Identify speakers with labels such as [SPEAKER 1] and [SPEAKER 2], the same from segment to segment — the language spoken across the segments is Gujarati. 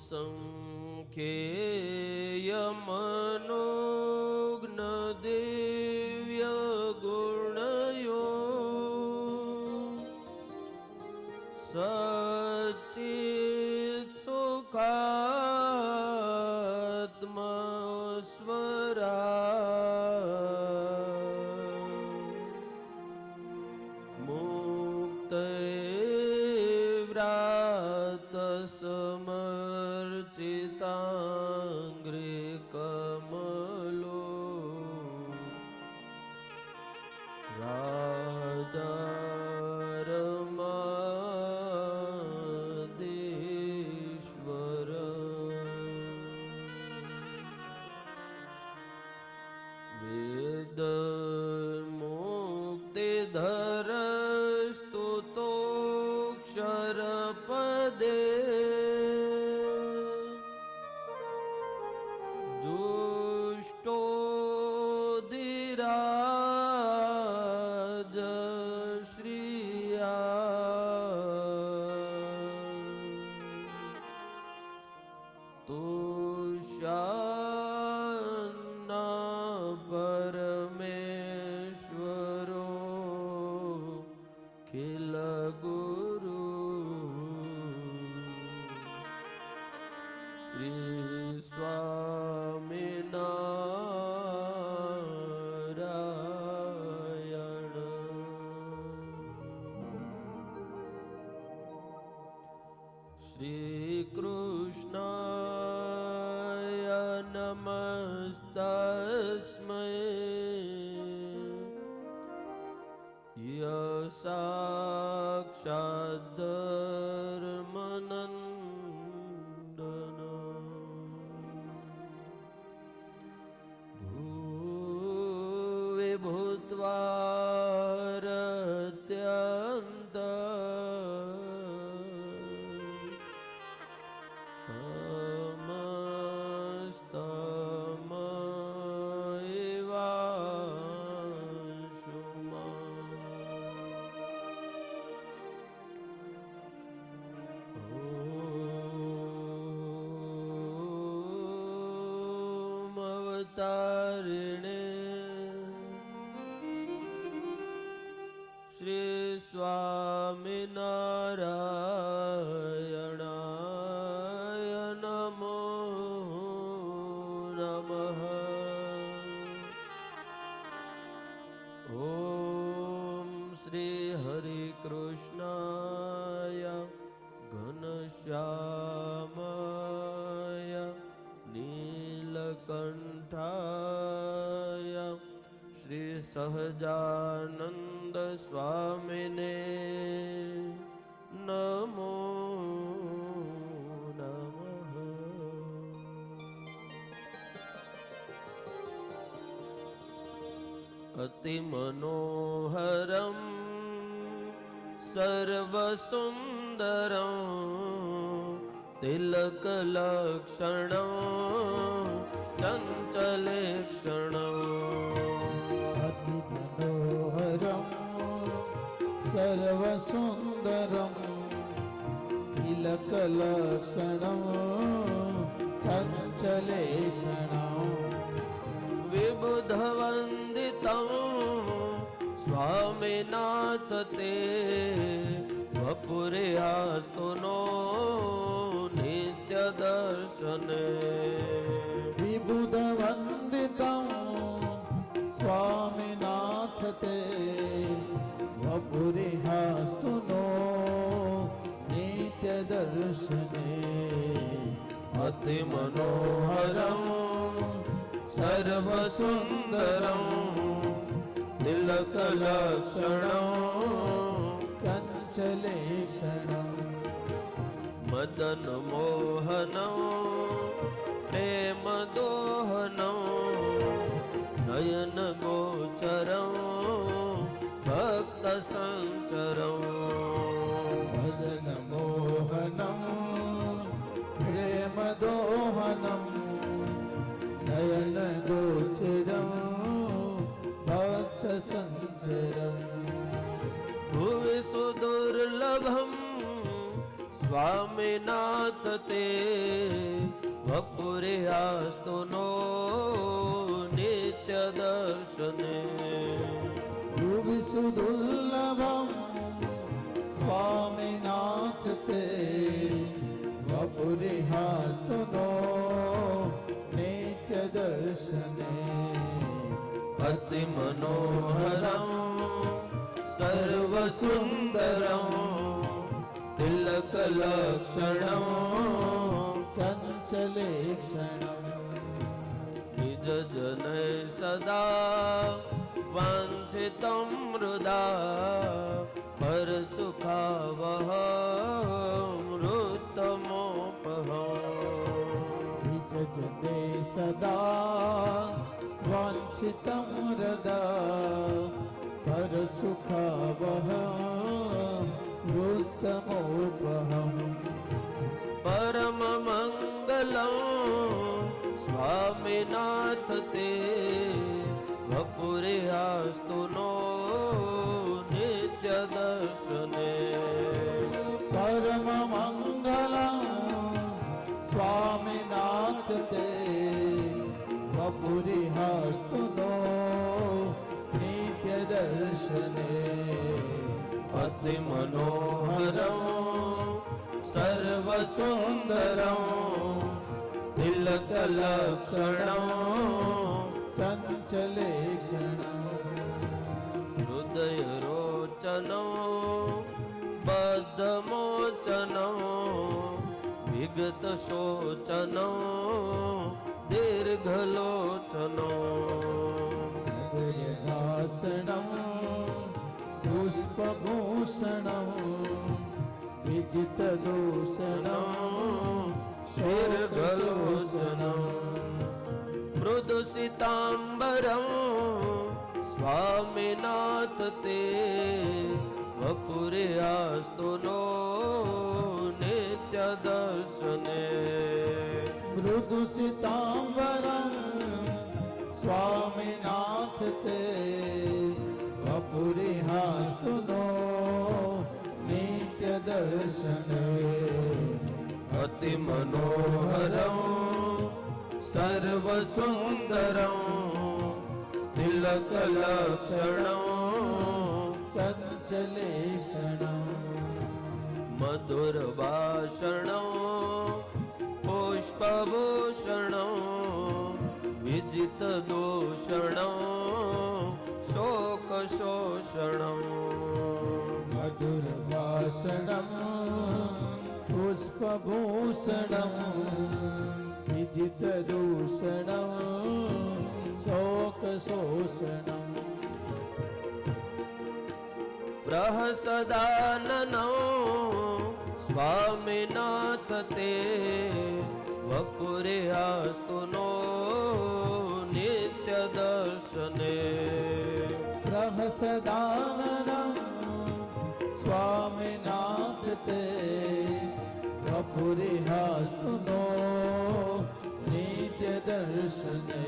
[SPEAKER 1] સંખ્યેયમનોજ્ઞ દિવ્ય ગુણયો સચ્ચિત સુખાત્મસ્વરા મુક્તે વ્રાત સમર્ચિતાંગ્રે કમલો રાધારમાદેશ્વર વેદ મુક્તિધરસ્તુતોક્ષર પદે જુષ્ટોદિરાજ શ્રિયા તુષાન્ના પરમેશ્વરો ખિલ ગુરુ શ્રી સ્વામિનારાયણ. શ્રી કૃષ્ણાય નમસ્તસ્મૈ સાક્ષાદ ધર્મનંદન ભૂવે ભૂત્વારત્યંત તારિણે શ્રી સ્વામિનારાયણાય નમો નમઃ. ઓમ શ્રી હરિ કૃષ્ણાય ઘનશ્યામાય નીલકંઠાય શ્રી સહજાનંદ સ્વામિને નમો નમઃ. અતિ મનોહરમ સર્વસુંદરમ તિલકલક્ષણં ચંચલેક્ષણં
[SPEAKER 2] અતિ મનોહરમ સર્વસુંદરમ તિલકલક્ષણં ચંચલેક્ષણં
[SPEAKER 1] વિબુધવંદિतं સ્વામિનાથ તે વપુર્યાસ્તુ નો નિત્ય દર્શને.
[SPEAKER 2] વિબુધવંદિतं સ્વામિનાથ તે વપુર્યાસ્તુ નો નિત્ય દર્શને.
[SPEAKER 1] અતિ મનોહરમ સર્વસુંદરમ તિલકલક્ષણં
[SPEAKER 2] ચંચલેક્ષણં
[SPEAKER 1] મદન મોહનં પ્રેમ દોહનં નયન ગોચરં ભક્ત સંચરં.
[SPEAKER 2] મદન મોહનં પ્રેમ દોહનં નયન ગોચરં ભક્ત સંચરં.
[SPEAKER 1] ભુવિ સુદુર્લભમ સ્વામિ સ્વામિનાથ તે વપુર્યાસ્તુ નો નિત્ય દર્શને
[SPEAKER 2] વિસુદુર્લભમ સ્વામિનાથ તે વપુર્યાસ્તુ નો નિત્ય દર્શને
[SPEAKER 1] અતિ મનોહરમ સર્વ સુંદરમ તિલક લક્ષણમ
[SPEAKER 2] ચંચલેક્ષણમ
[SPEAKER 1] નિજ જનૈ સદા વાંછિતમ હૃદા પર સુખાવહ મૃતમોપહમ
[SPEAKER 2] વિજજતે સદા વાંછિતમ હૃદા પર સુખાવહ વૃત્તમોપહમ
[SPEAKER 1] પરમ મંગલમ સ્વામિનાથ તે વપુર્યાસ્તુ નો નિત્ય દર્શને
[SPEAKER 2] પરમ મંગલમ સ્વામિનાથ તે વપુર્યાસ્તુ નો નિત્ય દર્શને
[SPEAKER 1] અતિ મનોહરમ સર્વ સુંદરમ તિલક લક્ષણમ
[SPEAKER 2] ચંચલેક્ષણમ
[SPEAKER 1] હૃદય રોચનમ બદ્ધમોચનમ વિગત શોચનમ દીર્ઘલોચનમ
[SPEAKER 2] હૃદયદાસનમ પુષ્પભૂષણમ વિજિતદૂષણમ
[SPEAKER 1] દીર્ઘલોચનમ મૃદુસિતાંબરમ સ્વામિનાથ તે વપુર્યાસ્તુ નો નિત્ય દર્શને
[SPEAKER 2] મૃદુસિતાંબરમ સ્વામિનાથ તે વપુર્યાસ્તુ નો નિત્ય દર્શને
[SPEAKER 1] અતિ મનોહરમ સર્વ સુંદરમ તિલક લક્ષણમ
[SPEAKER 2] ચંચલેક્ષણમ
[SPEAKER 1] મધુર ભાષણમ પુષ્પભૂષણમ વિજિત દૂષણમ શોક શોષણમ
[SPEAKER 2] મધુર ભાષણમ પુષ્પભૂષણમ વિજિત દૂષણમ શોક શોષણમ
[SPEAKER 1] પ્રહસદાનનો સ્વામિનાથ તે વપુર્યાસ્તુ નો નિત્ય દર્શને
[SPEAKER 2] પ્રહસદાનનમ સ્વામિનાથ તે વપુર્યાસ્તુ નો નિત્ય દર્શને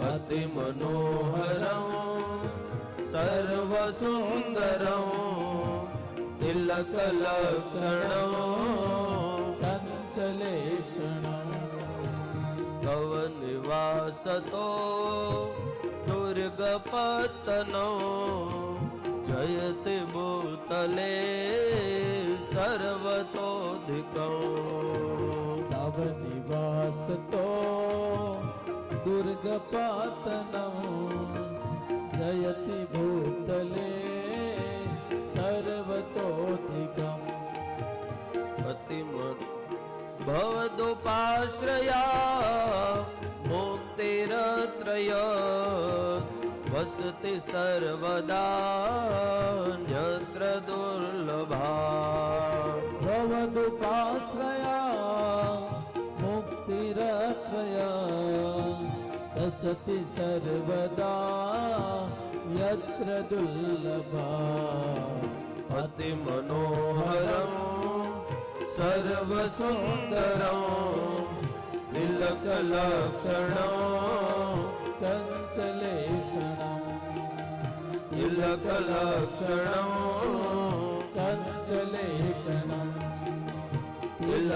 [SPEAKER 1] અતિ મનોહરમ સર્વ સુંદરમ તિલક લક્ષણમ
[SPEAKER 2] ચંચલેક્ષણમ
[SPEAKER 1] કવ નિવાસતો દુર્ગપતનો જયતિ ભૂતલે સર્વતોધિકં
[SPEAKER 2] તવ નિવાસતો દુર્ગપાતનમ જયતિ ભૂતલે સર્વતોધિકમ
[SPEAKER 1] અતિમત ભવદુપાશ્રયા મુક્તિરત્રય વસતિ સર્વદા ન્યત્ર દુર્લભા
[SPEAKER 2] ભવદુપાશ્રયા મુક્તિરત્રયા વસતિ સર્વદા યત્ર દુર્લભા
[SPEAKER 1] અતિ મનોહરમ સર્વ સુંદરમ તિલક લક્ષણમ
[SPEAKER 2] ચંચલેક્ષણમ
[SPEAKER 1] તિલક લક્ષણમ
[SPEAKER 2] ચંચલેક્ષણમ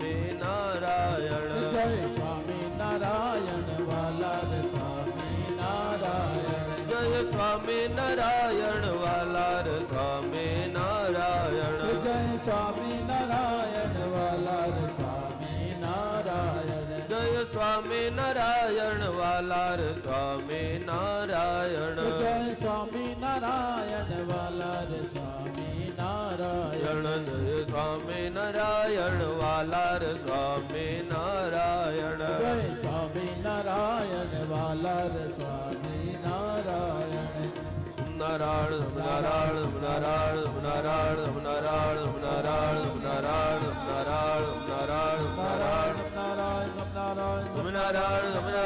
[SPEAKER 1] સ્વામી નારાયણ
[SPEAKER 2] જય સ્વામી નારાયણ વાલા રે સ્વામી નારાયણ
[SPEAKER 1] જય સ્વામી નારાયણ વાલા રે સ્વામી નારાયણ
[SPEAKER 2] જય સ્વામી નારાયણ વાલા રે સ્વામી નારાયણ
[SPEAKER 1] જય સ્વામી નારાયણ વાલા રે સ્વામી નારાયણ
[SPEAKER 2] જય સ્વામી નારાયણ વાલા રે સ્વામી નારાયણ
[SPEAKER 1] જય સ્વામી નારાયણ વાલા રે સ્વામી નારાયણ
[SPEAKER 2] જય સ્વામી નારાયણ વાલા રે સ્વામી નારાયણ
[SPEAKER 1] નારાયણ નારાયણ નારાયણ નારાયણ નારાયણ નારાયણ નારાયણ નારાયણ નારાયણ નારાયણ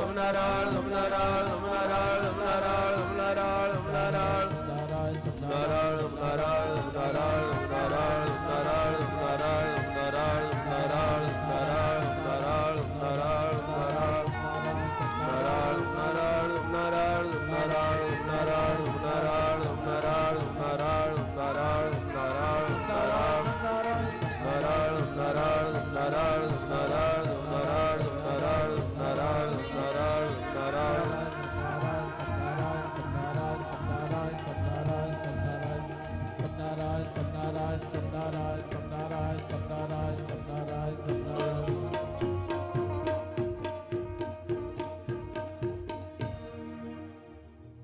[SPEAKER 1] નારાયણ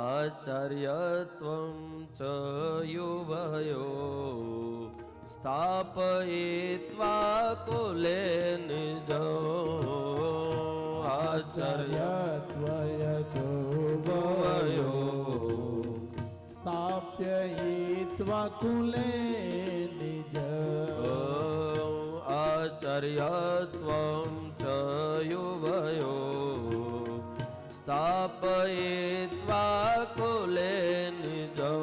[SPEAKER 1] આચાર્યત્વં ચ યુવયો સ્થાપયિત્વા કુલે નિજો
[SPEAKER 2] આચાર્યત્વય જોવયો સ્થાપ્યયિત્વા કુલે નિજ
[SPEAKER 1] આચાર્યત્વં ચ યુવયો સ્થાપયિત્વા કુલે નિજો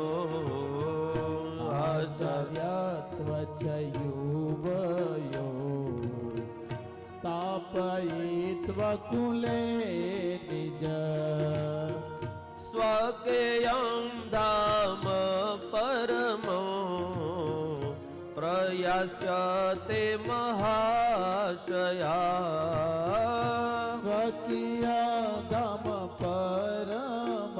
[SPEAKER 2] આચાર્યત્વ ચ યુવયો સ્થાપયિત્વા કુલે નિજ
[SPEAKER 1] સ્વકેયં ધામ પરમો પ્રયાસ્યતે મહાશયા
[SPEAKER 2] સ્વકીય ધામ પરમ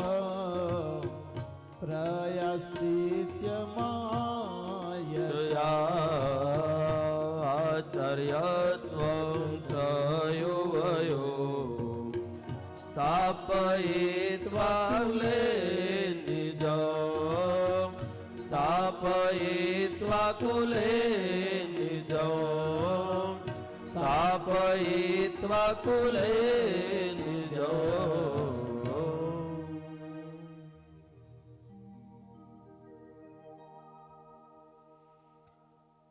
[SPEAKER 2] પ્રયાસ્તિત્યમાયયા આચાર્યત્વં ચ યુવયો સ્થાપયિત્વા કુલે નિજો સ્થાપયિત્વા કુલે નિજો સ્થાપયિત્વા કુલે નિજો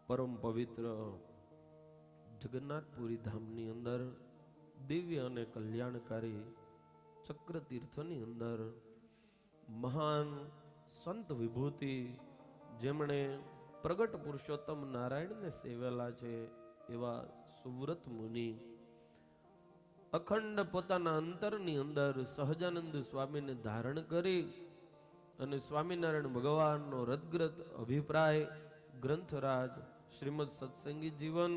[SPEAKER 2] પરમ પવિત્ર જગન્નાથપુરી ધામની અંદર દિવ્ય અને કલ્યાણકારી ચક્ર તીર્થની અંદર મહાન સંત વિભૂતિ જેમણે પ્રગટ પુરુષોત્તમ નારાયણને સેવેલા છે એવા સુવ્રત મુનિ અખંડ પોતાના અંતરની અંદર સહજાનંદ સ્વામીને ધારણ કરી અને સ્વામિનારાયણ ભગવાનનો રદગ્રત અભિપ્રાય ગ્રંથરાજ શ્રીમદ સત્સંગી જીવન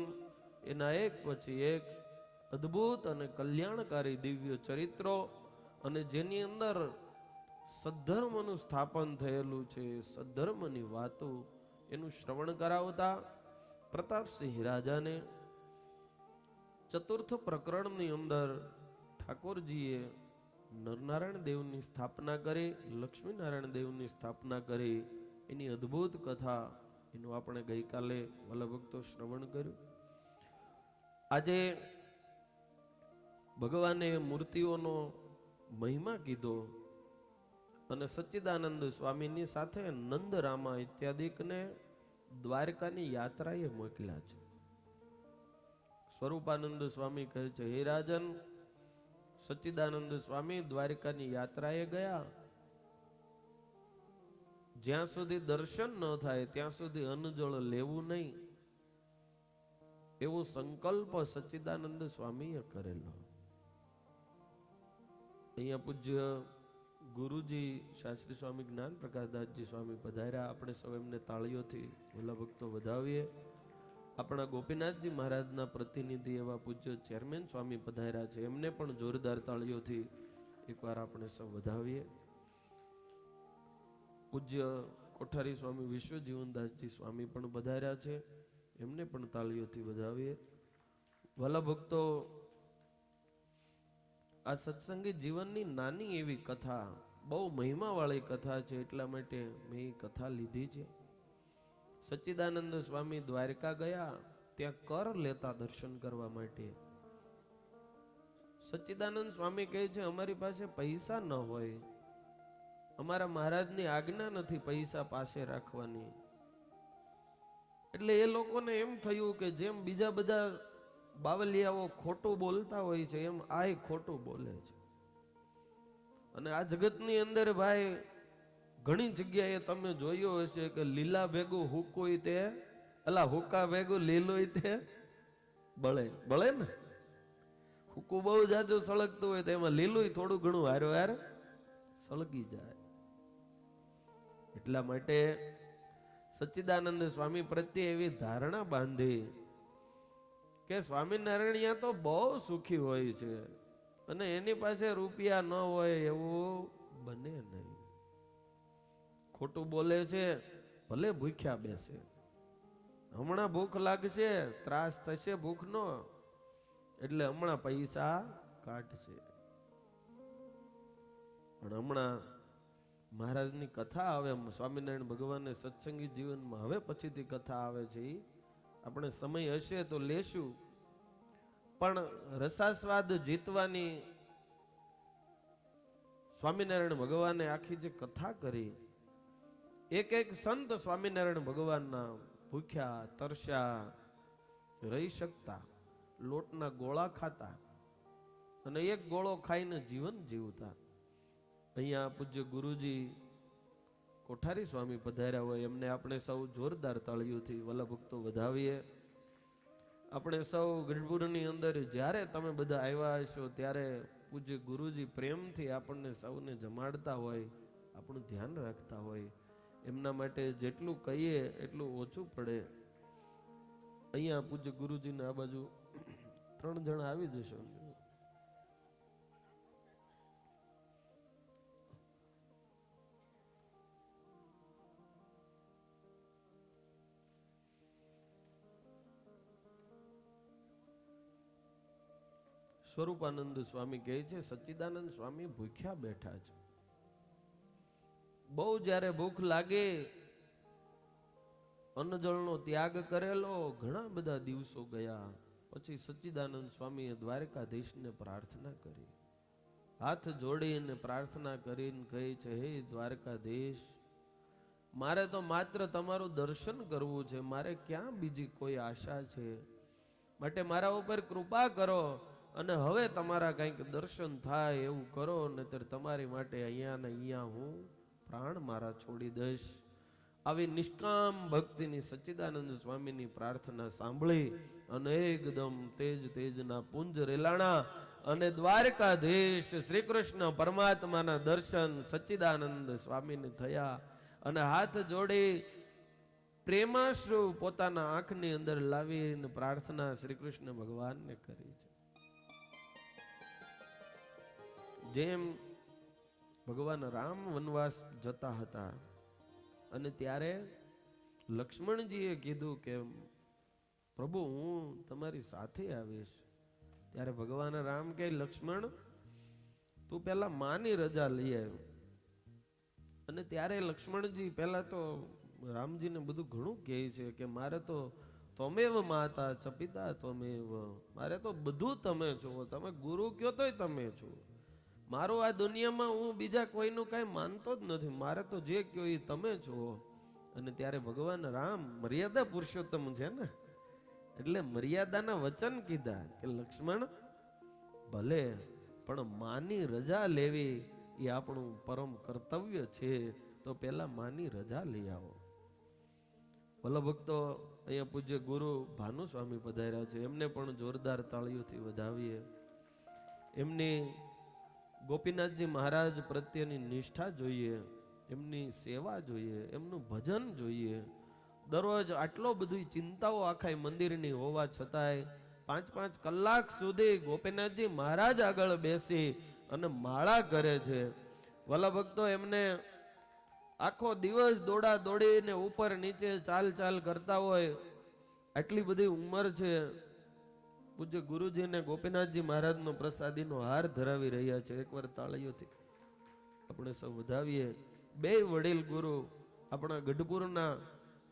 [SPEAKER 2] એના એક પછી એક અદ્ભુત અને કલ્યાણકારી દિવ્ય ચરિત્રો અને જેની અંદર સદ્ધર્મનું સ્થાપન થયેલું છે, સદ્ધર્મની વાતો એનું શ્રવણ કરાવતા પ્રતાપસિંહ રાજાને ચતુર્થ પ્રકરણની અંદર ઠાકોરજીએ નરનારાયણ દેવની સ્થાપના કરી, લક્ષ્મીનારાયણ દેવની સ્થાપના કરી, એની અદ્ભુત કથા એનું આપણે ગઈકાલે વાલા ભક્તો શ્રવણ કર્યું. આજે ભગવાને મૂર્તિઓનો મહિમા કીધો અને સચ્ચિદાનંદ સ્વામીની સાથે નંદરામા ઇત્યાદિકને દ્વારકાની યાત્રાએ મોકલ્યા છે. સ્વરૂપાનંદ સ્વામી કહે છે, હે રાજન, સચ્ચિદાનંદ સ્વામી દ્વારકાની યાત્રાએ ગયા, જ્યાં સુધી દર્શન ન થાય ત્યાં સુધી અન્ન જળ લેવું નહીં, એવો સંકલ્પ સચ્ચિદાનંદ સ્વામીએ કરેલો. અહીંયા પૂજ્ય ગુરુજી શાસ્ત્રી સ્વામી જ્ઞાન પ્રકાશદાસજી સ્વામી પધાર્યા. આપણે સૌ એમને તાળીઓથી ભોલા ભક્તો વધાવીએ. આપણા ગોપીનાથજી મહારાજના પ્રતિનિધિ એવા પૂજ્ય ચેરમેન સ્વામી પધાર્યા છે, એમને પણ જોરદાર તાળીઓથી એકવાર આપણે સૌ વધાવીએ. પૂજ્ય કોઠારી સ્વામી વિશ્વજીવનદાસજી સ્વામી પણ પધાર્યા છે, એમને પણ તાળીઓથી વધાવીએ. ભલા ભક્તો, આ સત્સંગી જીવનની નાની એવી કથા, બહુ મહિમા વાળી કથા છે, એટલા માટે મેં એ કથા લીધી છે. સચ્ચિદાનંદ સ્વામી દ્વારકા ગયા, ત્યાં કર લેતા દર્શન કરવા માટે. સચ્ચિદાનંદ સ્વામી કહે છે, અમારી પાસે પૈસા ન હોય, અમારા મહારાજની આજ્ઞા નથી પૈસા પાસે રાખવાની. એટલે એ લોકોને એમ થયું કે જેમ બીજા બધા બાવલિયાઓ ખોટું બોલતા હોય છે, એમ આય ખોટું બોલે છે. અને આ જગતની અંદર ભાઈ ઘણી જગ્યાએ તમે જોયું હશે કે લીલા ભેગું હુકોય તે અલા હુકા ભેગું લીલું તે બળે બળે ને. હુકું બહુ જાજુ સળગતું હોય તો એમાં લીલું થોડું ઘણું હારો હાર સળગી જાય. એટલા માટે સચ્ચિદાનંદ સ્વામી પ્રત્યે એવી ધારણા બાંધી કે સ્વામિનારાયણ તો બહુ સુખી હોય છે અને એની પાસે રૂપિયા ન હોય એવું બને નહીં. ખોટું બોલે છે, ભલે ભૂખ્યા બેસે, હમણાં ભૂખ લાગશે, ત્રાસ થશે ભૂખનો, એટલે હમણાં પૈસા કાઢશે. પણ હમણાં મહારાજની કથા આવે, સ્વામિનારાયણ ભગવાનને સત્સંગી જીવનમાં હવે પછીથી કથા આવે છે, આપણે સમય હશે તો લેશું. પણ રસાસ્વાદ જીતવાની સ્વામિનારાયણ ભગવાને આખી જે કથા કરી, એક એક સંત સ્વામિનારાયણ ભગવાનના ભૂખ્યા તરસ્યા રહી શકતા, લોટના ગોળા ખાતા અને એક ગોળો ખાઈને જીવન જીવતા. અહીંયા પૂજ્ય ગુરુજી કોઠારી સ્વામી પધાર્યા હોય, એમને આપણે સૌ જોરદાર તાળીઓથી વલ્લભ ભક્તો વધાવીએ. આપણે સૌ ગઢપુરની અંદર જ્યારે તમે બધા આવ્યા હશો ત્યારે પૂજ્ય ગુરુજી પ્રેમથી આપણને સૌને જમાડતા હોય, આપણું ધ્યાન રાખતા હોય. એમના માટે જેટલું કહીએ એટલું ઓછું પડે. અહીંયા પૂજ્ય ગુરુજીને આ બાજુ 3 જણા આવી જશો. સ્વરૂપાનંદ સ્વામી કહે છે, સચ્ચિદાનંદ સ્વામી ભૂખ્યા બેઠા છે. બહુ જ્યારે ભૂખ લાગે, અન્નજળનો ત્યાગ કરેલો, ઘણા બધા દિવસો ગયા પછી સચ્ચિદાનંદ સ્વામીએ દ્વારકાધીશને પ્રાર્થના કરી, હાથ જોડીને પ્રાર્થના કરીને કહે છે, હે દ્વારકાધીશ, મારે તો માત્ર તમારું દર્શન કરવું છે, મારે ક્યાં બીજી કોઈ આશા છે, માટે મારા ઉપર કૃપા કરો અને હવે તમારા કંઈક દર્શન થાય એવું કરો, નહીતર તમારી માટે અહીંયા ને અહીંયા હું પ્રાણ મારા છોડી દઈશ. આવી નિષ્કામ ભક્તિની સચ્ચિદાનંદ સ્વામીની પ્રાર્થના સાંભળી અને એકદમ તેજ તેજના પુંજ રેલાણા અને દ્વારકાધીશ શ્રી કૃષ્ણ પરમાત્માના દર્શન સચ્ચિદાનંદ સ્વામીને થયા અને હાથ જોડી પ્રેમાશ્રુ પોતાના આંખની અંદર લાવીને પ્રાર્થના શ્રી કૃષ્ણ ભગવાનને કરી છે. જેમ ભગવાન રામ વનવાસ જતા હતા અને ત્યારે લક્ષ્મણજીએ કીધું કે પ્રભુ હું તમારી સાથે આવીશ, ત્યારે ભગવાન રામ કહે, લક્ષ્મણ તું પેલા માની રજા લઈ આવ્યો. અને ત્યારે લક્ષ્મણજી પહેલા તો રામજીને બધું ઘણું કહે છે કે મારે તો ત્વમેવ માતા ચ પિતા ત્વમેવ, મારે તો બધું તમે છો, તમે ગુરુ કયો તોય તમે છો, મારું આ દુનિયામાં હું બીજા કોઈનું કઈ માનતો જ નથી, મારે તો જે કયો એ તમે છો. અને ત્યારે ભગવાન રામ મર્યાદા પુરુષોત્તમ છે ને, એટલે મર્યાદાના વચન કીધા કે લક્ષ્મણ ભલે, પણ માની રજા લેવી એ આપણું પરમ કર્તવ્ય છે, તો પેલા માની રજા લઈ આવો. ભલા ભક્તો, અહીંયા પૂજ્ય ગુરુ ભાનુ સ્વામી પધાર્યા છે, એમને પણ જોરદાર તાળીઓથી વધાવીએ. એમની ગોપીનાથજી મહારાજ પ્રત્યેની નિષ્ઠા જોઈએ, એમની સેવા જોઈએ, એમનું ભજન જોઈએ. દરરોજ આટલો બધી ચિંતાઓ આખા મંદિરની હોવા છતાંય 5-5 કલાક સુધી ગોપીનાથજી મહારાજ આગળ બેસી અને માળા કરે છે. વલ્લભ ભક્તો એમને આખો દિવસ દોડા દોડીને ઉપર નીચે ચાલ ચાલ કરતા હોય, આટલી બધી ઉંમર છે. પૂજ્ય ગુરુજીને ગોપીનાથજી મહારાજનો પ્રસાદીનો હાર ધરાવી રહ્યા છે. એકવાર તાળીઓથી આપણે સૌ વધાવીએ. બે વડીલ ગુરુ આપણા ગઢપુરના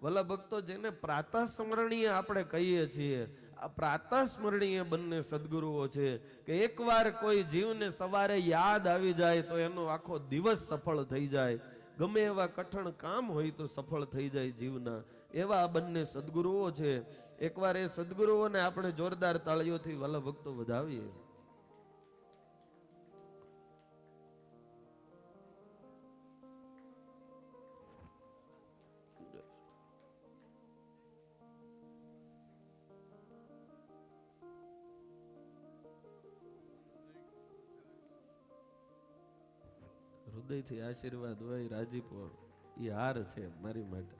[SPEAKER 2] વલ્લભ ભક્તો, જેને પ્રાતઃ સ્મરણીય આપણે કહીએ છીએ, આ પ્રાતઃ સ્મરણીય બંને સદગુરુઓ છે કે એકવાર કોઈ જીવને સવારે યાદ આવી જાય તો એનો આખો દિવસ સફળ થઈ જાય. ગમે એવા કઠણ કામ હોય તો સફળ થઈ જાય જીવના. એવા આ બંને સદગુરુઓ છે. એકવાર એ સદગુરુઓને આપણે જોરદાર તાળીઓથી વલ્લભ ભક્તો વધાવીએ. હૃદયથી આશીર્વાદ હોય, રાજીપો, એ હાર છે મારી માટે.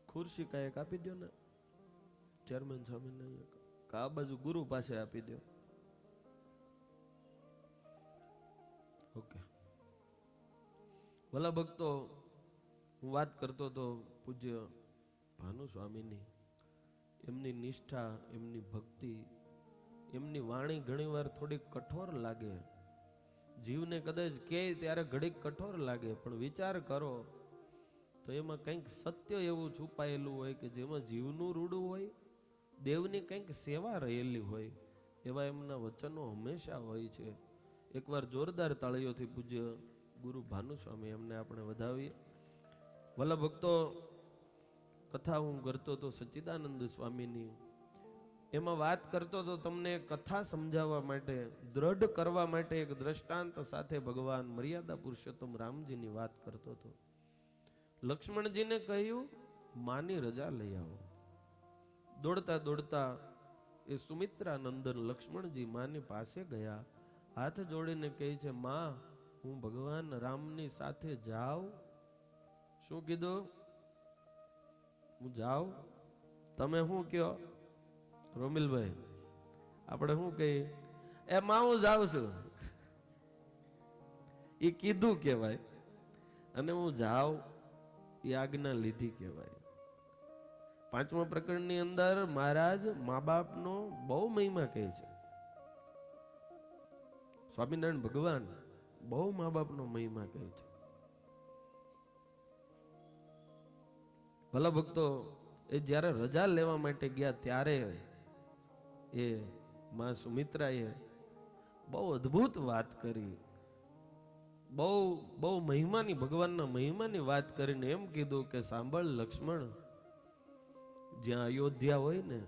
[SPEAKER 2] ખુરશી કાંઈક આપી દો ને ચેરમેન સ્વામીને, આ બાજુ ગુરુ પાસે આપી દો. ઓકે. ભલા ભક્તો, હું વાત કરતો તો પૂજ્ય ભાનુ સ્વામીની, એમની નિષ્ઠા, એમની ભક્તિ, એમની વાણી ઘણીવાર થોડીક કઠોર લાગે. જીવને કદાચ કે ત્યારે ઘડીક કઠોર લાગે, પણ વિચાર કરો તો એમાં કંઈક સત્ય એવું છુપાયેલું હોય કે જેમાં જીવનું રૂડું હોય, દેવની કંઈક સેવા રહેલી હોય. એવા એમના વચનો હંમેશા હોય છે. એકવાર જોરદાર તાળીઓથી પૂજ્ય ગુરુ ભાનુ સ્વામી એમને આપણે વધાવીએ. વલ્લભ ભક્તો, કથા હું કરતો તો સચ્ચિદાનંદ સ્વામીની, એમાં વાત કરતો તો તમને કથા સમજાવવા માટે, દ્રઢ કરવા માટે એક દ્રષ્ટાંત સાથે ભગવાન મર્યાદા પુરુષોત્તમ રામજીની વાત કરતો હતો. લક્ષ્મણજીને કહ્યું માની રજા લઈ આવો. દોડતા દોડતા એ સુમિત્રા નંદન લક્ષ્મણજી માની પાસે ગયા. હાથ જોડીને કહે છે, માં હું ભગવાન રામની સાથે જાઉં? શું કીધું? હું જાઉં? તમે શું કયો રોમિલભાઈ? આપણે શું કહીએ? એ માં હું જાઉં છું, એ કીધું કહેવાય, અને હું જાઉં એ આજ્ઞા લીધી કહેવાય. 5મા પ્રકરણની અંદર મહારાજ મા બાપનો બહુ મહિમા કહે છે. સ્વામિનારાયણ ભગવાન બહુ મા બાપનો મહિમા કહે છે. ભલા ભક્તો, એ જ્યારે રજા લેવા માટે ગયા ત્યારે એ માં સુમિત્રાએ બહુ અદ્ભુત વાત કરી. બહુ મહિમાની, ભગવાનના મહિમાની વાત કરીને એમ કીધું કે સાંભળ લક્ષ્મણ, જ્યાં અયોધ્યા હોય ને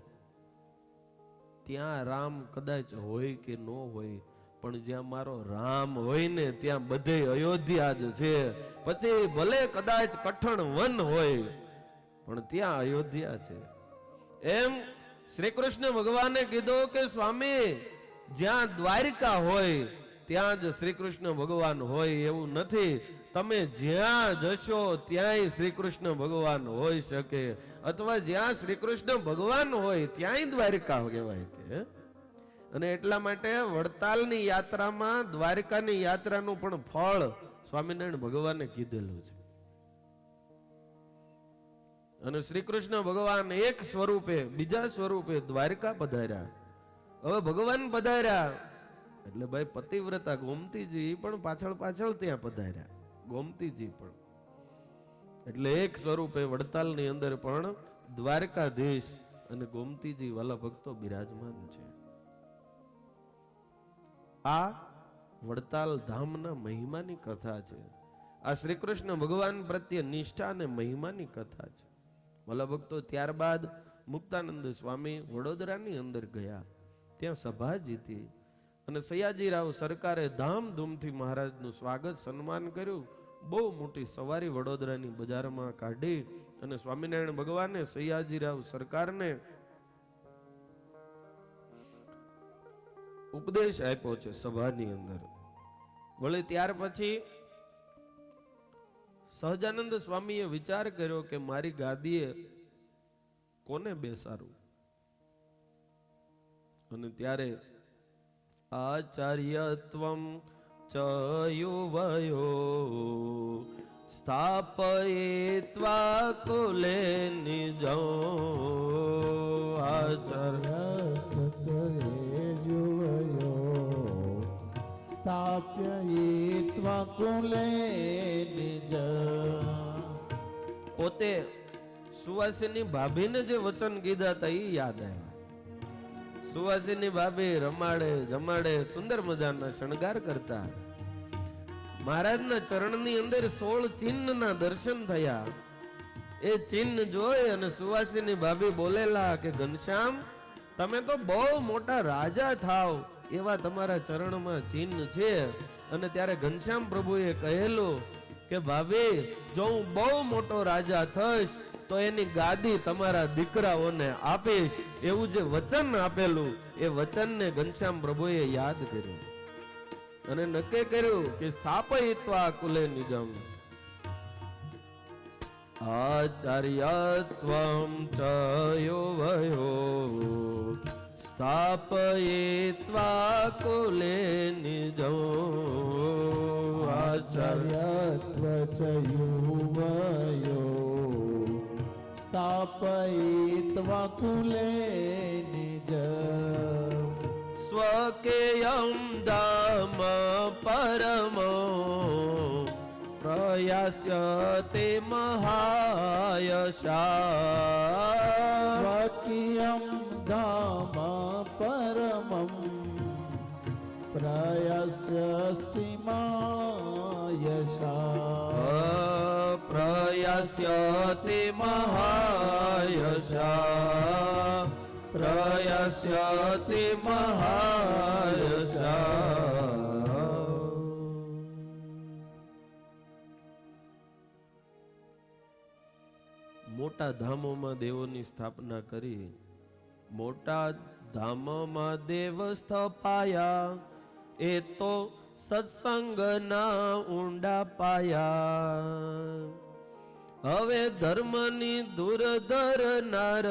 [SPEAKER 2] ત્યાં રામ કદાચ હોય કે ન હોય, પણ જ્યાં મારો રામ હોય ને ત્યાં બધે અયોધ્યા જ છે. પછી ભલે કદાચ કઠણ વન હોય પણ ત્યાં અયોધ્યા છે. એમ શ્રી કૃષ્ણ ભગવાને કીધું કે સ્વામી, જ્યાં દ્વારિકા હોય ત્યાં જ શ્રી કૃષ્ણ ભગવાન હોય એવું નથી. તમે જ્યાં જશો ત્યાંય શ્રી કૃષ્ણ ભગવાન હોઈ શકે, અથવા જ્યાં શ્રી કૃષ્ણ ભગવાન હોય ત્યાંય દ્વારિકા કહેવાય કે. અને એટલા માટે વડતાલની યાત્રામાં દ્વારિકાની યાત્રાનું પણ ફળ સ્વામિનારાયણ ભગવાને કીધેલું છે. અને શ્રી કૃષ્ણ ભગવાન એક સ્વરૂપે, બીજા સ્વરૂપે દ્વારિકા પધાર્યા. હવે ભગવાન પધાર્યા એટલે ભાઈ પતિવ્રતા ગોમતીજી પણ પાછળ પાછળ ત્યાં પધાર્યા. ગોમતીજી પણ, એટલે એક સ્વરૂપે વડતાલની અંદર પણ દ્વારકાધીશ અને ગોમતીજી વાલા ભક્તો બિરાજમાન છે. આ વડતાલ ધામના મહિમાની કથા છે. આ શ્રી કૃષ્ણ ભગવાન પ્રત્યે નિષ્ઠા અને મહિમાની કથા છે. વાલા ભક્તો, ત્યારબાદ મુક્તાનંદ સ્વામી વડોદરાની અંદર ગયા. ત્યાં સભા જીતી અને સયાજીરાવ સરકારે ધામધૂમથી મહારાજનું સ્વાગત સન્માન કર્યું. બહુ મોટી સવારી વડોદરાની બજારમાં કાઢી અને સ્વામિનારાયણ ભગવાને સયાજીરાવ સરકારને ઉપદેશ આપ્યો છે સભાની અંદર. વળી ત્યાર પછી સહજાનંદ સ્વામીએ વિચાર કર્યો કે મારી ગાદીએ કોને બેસાડું, અને ત્યારે આચાર્યત્વમ ચ યુવયો સ્થાપયિત્વા કુલે નિજો.
[SPEAKER 3] સ્થાપયિત્વા કુલે નિજ.
[SPEAKER 2] પોતે સુવાસીની ભાભીને જે વચન કીધા હતા એ યાદ આવ્યા. સુવાસીની ભાભી રમાડે જમાડે સુંદર મજાના શણગાર કરતા. મહારાજના ચરણની અંદર 16 ચિહ્નના દર્શન થયા. એ ચિહ્ન જોઈ અને સુવાસીની ભાભી બોલેલા કે ઘનશ્યામ, તમે તો બહુ મોટા રાજા થાવ એવા તમારા ચરણમાં ચિહ્ન છે. અને ત્યારે ઘનશ્યામ પ્રભુએ કહેલું કે ભાભી, જો હું બહુ મોટો રાજા થઈશ તો એની ગાદી તમારા દીકરાઓને આપીશ. એવું જે વચન આપેલું એ વચનને ઘનશ્યામ પ્રભુએ યાદ કર્યું અને નક્કી કર્યું કે સ્થાપયિત્વા કુલે નિગમ. આચાર્યત્વમ ચ યુવયો સ્થાપયિત્વા કુલે નિજો.
[SPEAKER 3] આચાર્યત્વ ચ યુવયો સ્થાપયિત્વા કુલે નિજ.
[SPEAKER 2] સ્વકેયં ધામ પરમો પ્રયાસ્યતે મહાયશા.
[SPEAKER 3] સ્વકીયં ધામ પરમં પ્રયાસ્યસ્તિ મહાયશા.
[SPEAKER 2] પ્રયાસ્યતે મહાયશા. પ્રયાસ્યતે મહાયશા. મોટા ધામોમાં દેવોની સ્થાપના કરી. મોટા ધામોમાં દેવ સ્થપાયા, એ તો સત્સંગના ઊંડા પાયા. હવે ધર્મની દુર્ધર નાર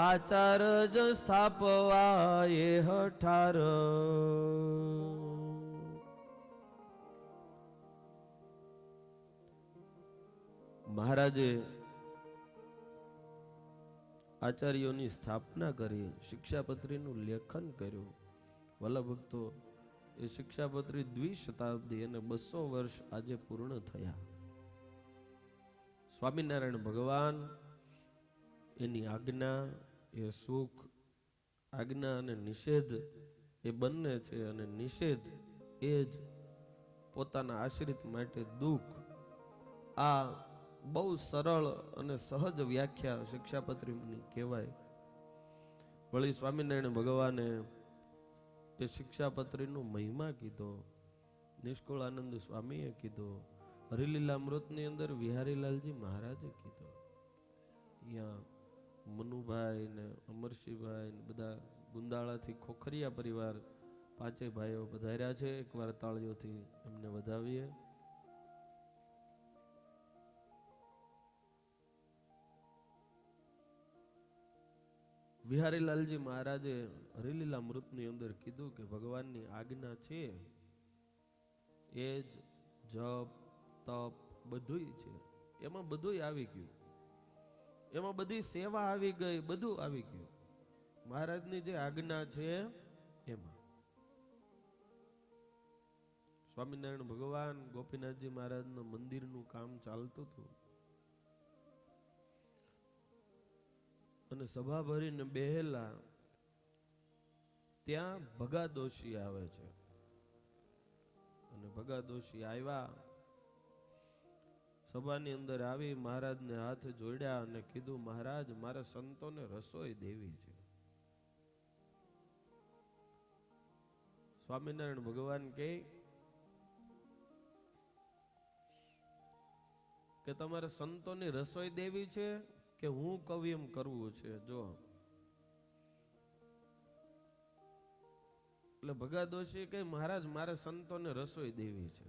[SPEAKER 2] આચાર જ સ્થાપવા એ હઠાર. મહારાજે આચાર્યોની સ્થાપના કરી, શિક્ષાપત્રીનું લેખન કર્યું. વલ્લભ ભક્તો, એ શિક્ષાપત્રી દ્વિશતાબ્દી અને 200 વર્ષ આજે પૂર્ણ થયા. સ્વામિનારાયણ ભગવાન એની આજ્ઞા એ સુખ, આજ્ઞા અને નિષેધ એ બંને છે, અને નિષેધ એ જ પોતાના આશ્રિત માટે દુઃખ. આ બહુ સરળ અને સહજ વ્યાખ્યા શિક્ષાપત્રીની કહેવાય. વળી સ્વામિનારાયણ ભગવાને એ શિક્ષાપત્રીનો મહિમા કીધો, નિષ્કુળાનંદ સ્વામીએ કીધો, હરિલીલામૃતની અંદર વિહારીલાલજી મહારાજે કીધો. અહીંયા મનુભાઈ ને અમરસિંહભાઈ ને બધા ગુંદાળાથી ખોખરિયા પરિવાર 5 ભાઈઓ પધાર્યા છે. એકવાર તાળીઓથી એમને વધાવીએ. વિહારીલાલજી મહારાજે હરિલીલામૃતની અંદર કીધું કે ભગવાનની આજ્ઞા છે એ જ જપ તપ બધુંય છે. એમાં બધુંય આવી ગયું, એમાં બધી સેવા આવી ગઈ, બધું આવી ગયું. મહારાજની જે આજ્ઞા છે એમાં. સ્વામિનારાયણ ભગવાન ગોપીનાથજી મહારાજના મંદિરનું કામ ચાલતું હતું અને સભા ભરીને બેહેલા. ત્યાં ભગા દોશી આવે છે અને ભગા દોશી આવ્યા, સભાની અંદર આવી મહારાજને હાથ જોડ્યા અને કીધું, મહારાજ, મારા સંતોને રસોઈ દેવી છે. સ્વામિનારાયણ ભગવાન કહે કે તમારે સંતોની રસોઈ દેવી છે કે હું કવિ એમ કરવું છે? જો એટલે ભગા દોશી કે મહારાજ મારે સંતોને રસોઈ દેવી છે.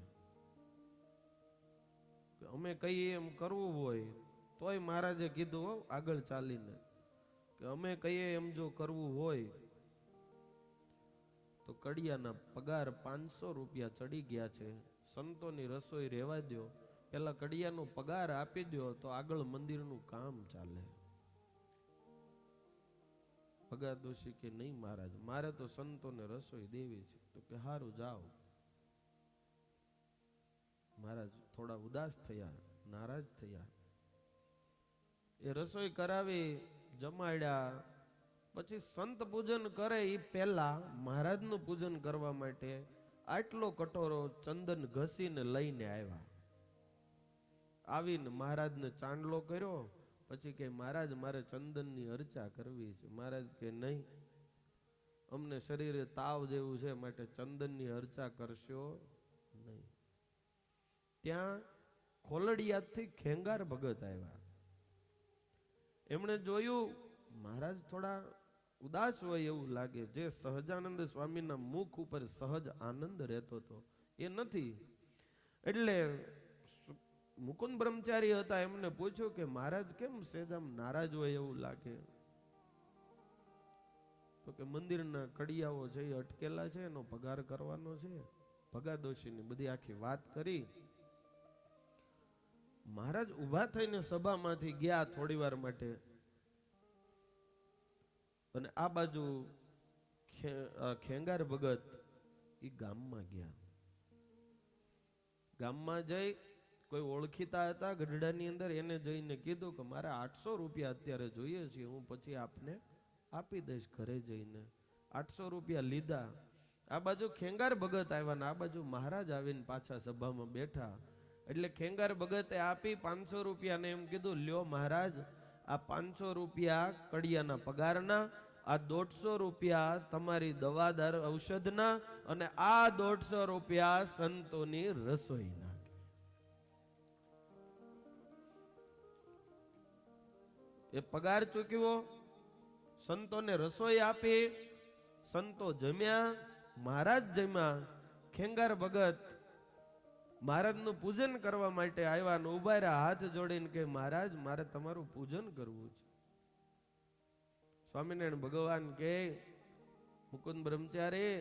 [SPEAKER 2] અમે કહીએ એમ કરવું હોય તોય મહારાજે કીધું આગળ ચાલીને કે અમે કહીએ એમ જો કરવું હોય તો કડિયાના પગાર 500 રૂપિયા ચડી ગયા છે. સંતોની રસોઈ રહેવા દો, પેલા કડિયાનો પગાર આપી દો તો આગળ મંદિરનું કામ ચાલે. ભગા દોશી કે નહીં મહારાજ, મારે તો સંતોને રસોઈ દેવી છે. તો કે હારું જાઓ. મહારાજ થોડા ઉદાસ થયા, નારાજ થયા. એ રસોઈ કરાવી, જમાડ્યા. પછી સંત પૂજન કરે એ પહેલા મહારાજનું પૂજન કરવા માટે આટલો કટોરો ચંદન ઘસીને લઈને આવ્યા. આવીને મહારાજને ચાંદલો કર્યો. પછી કે મહારાજ મારે ચંદનની અર્ચા કરવી છે. મહારાજ કે નહીં, અમને શરીરે તાવ જેવું છે માટે ચંદનની અર્ચા કરશો નહીં. ત્યાં ખોલડિયાથી ખેંગાર ભગત આવ્યા. એમણે જોયું મહારાજ થોડા ઉદાસ હોય એવું લાગે. જે સહજાનંદ સ્વામીના મુખ ઉપર સહજ આનંદ રહેતો હતો એ નથી. એટલે મુકુંદ બ્રહ્મચારી હતા, એમને પૂછ્યું કે મહારાજ કેમ સેજામ નારાજ હોય એવું લાગે? તો કે મંદિરના કડિયાઓ છે એ અટકેલા છે, એનો પગાર કરવાનો છે. ભગા દોશીની બધી આખી વાત કરી. મહારાજ ઉભા થઈને સભામાંથી ગયા થોડી વાર માટે, અને આ બાજુ ખેંગાર ભગત એ ગામમાં ગયા. ગામમાં જઈ કોઈ ઓળખીતા હતા ગઢડાની અંદર, એને જઈને કીધું કે મારે 800 રૂપિયા અત્યારે જોઈએ છે, હું પછી આપને આપી દઈશ ઘરે જઈને. 800 રૂપિયા લીધા. આ બાજુ ખેંગાર ભગત આવ્યા ને આ બાજુ મહારાજ આવીને પાછા સભામાં બેઠા. એટલે ખેંગાર ભગતે આપી 500 રૂપિયા ને એમ કીધું, લ્યો મહારાજ, આ 500 રૂપિયા કડિયાના પગારના, આ 150 રૂપિયા તમારી દવાદાર ઔષધના, અને આ 150 રૂપિયા સંતોની રસોઈના. એ પગાર ચૂકવ્યો, સંતોને રસોઈ આપી, સંતો જમ્યા, મહારાજ જમ્યા. ખેંગાર ભગત મહારાજનું પૂજન કરવા માટે આવ્યા ને ઉભા રહ્યા હાથ જોડીને કે મહારાજ મારે તમારું પૂજન કરવું છે. સ્વામિનારાયણ ભગવાન કે મુકુંદ બ્રહ્મચારી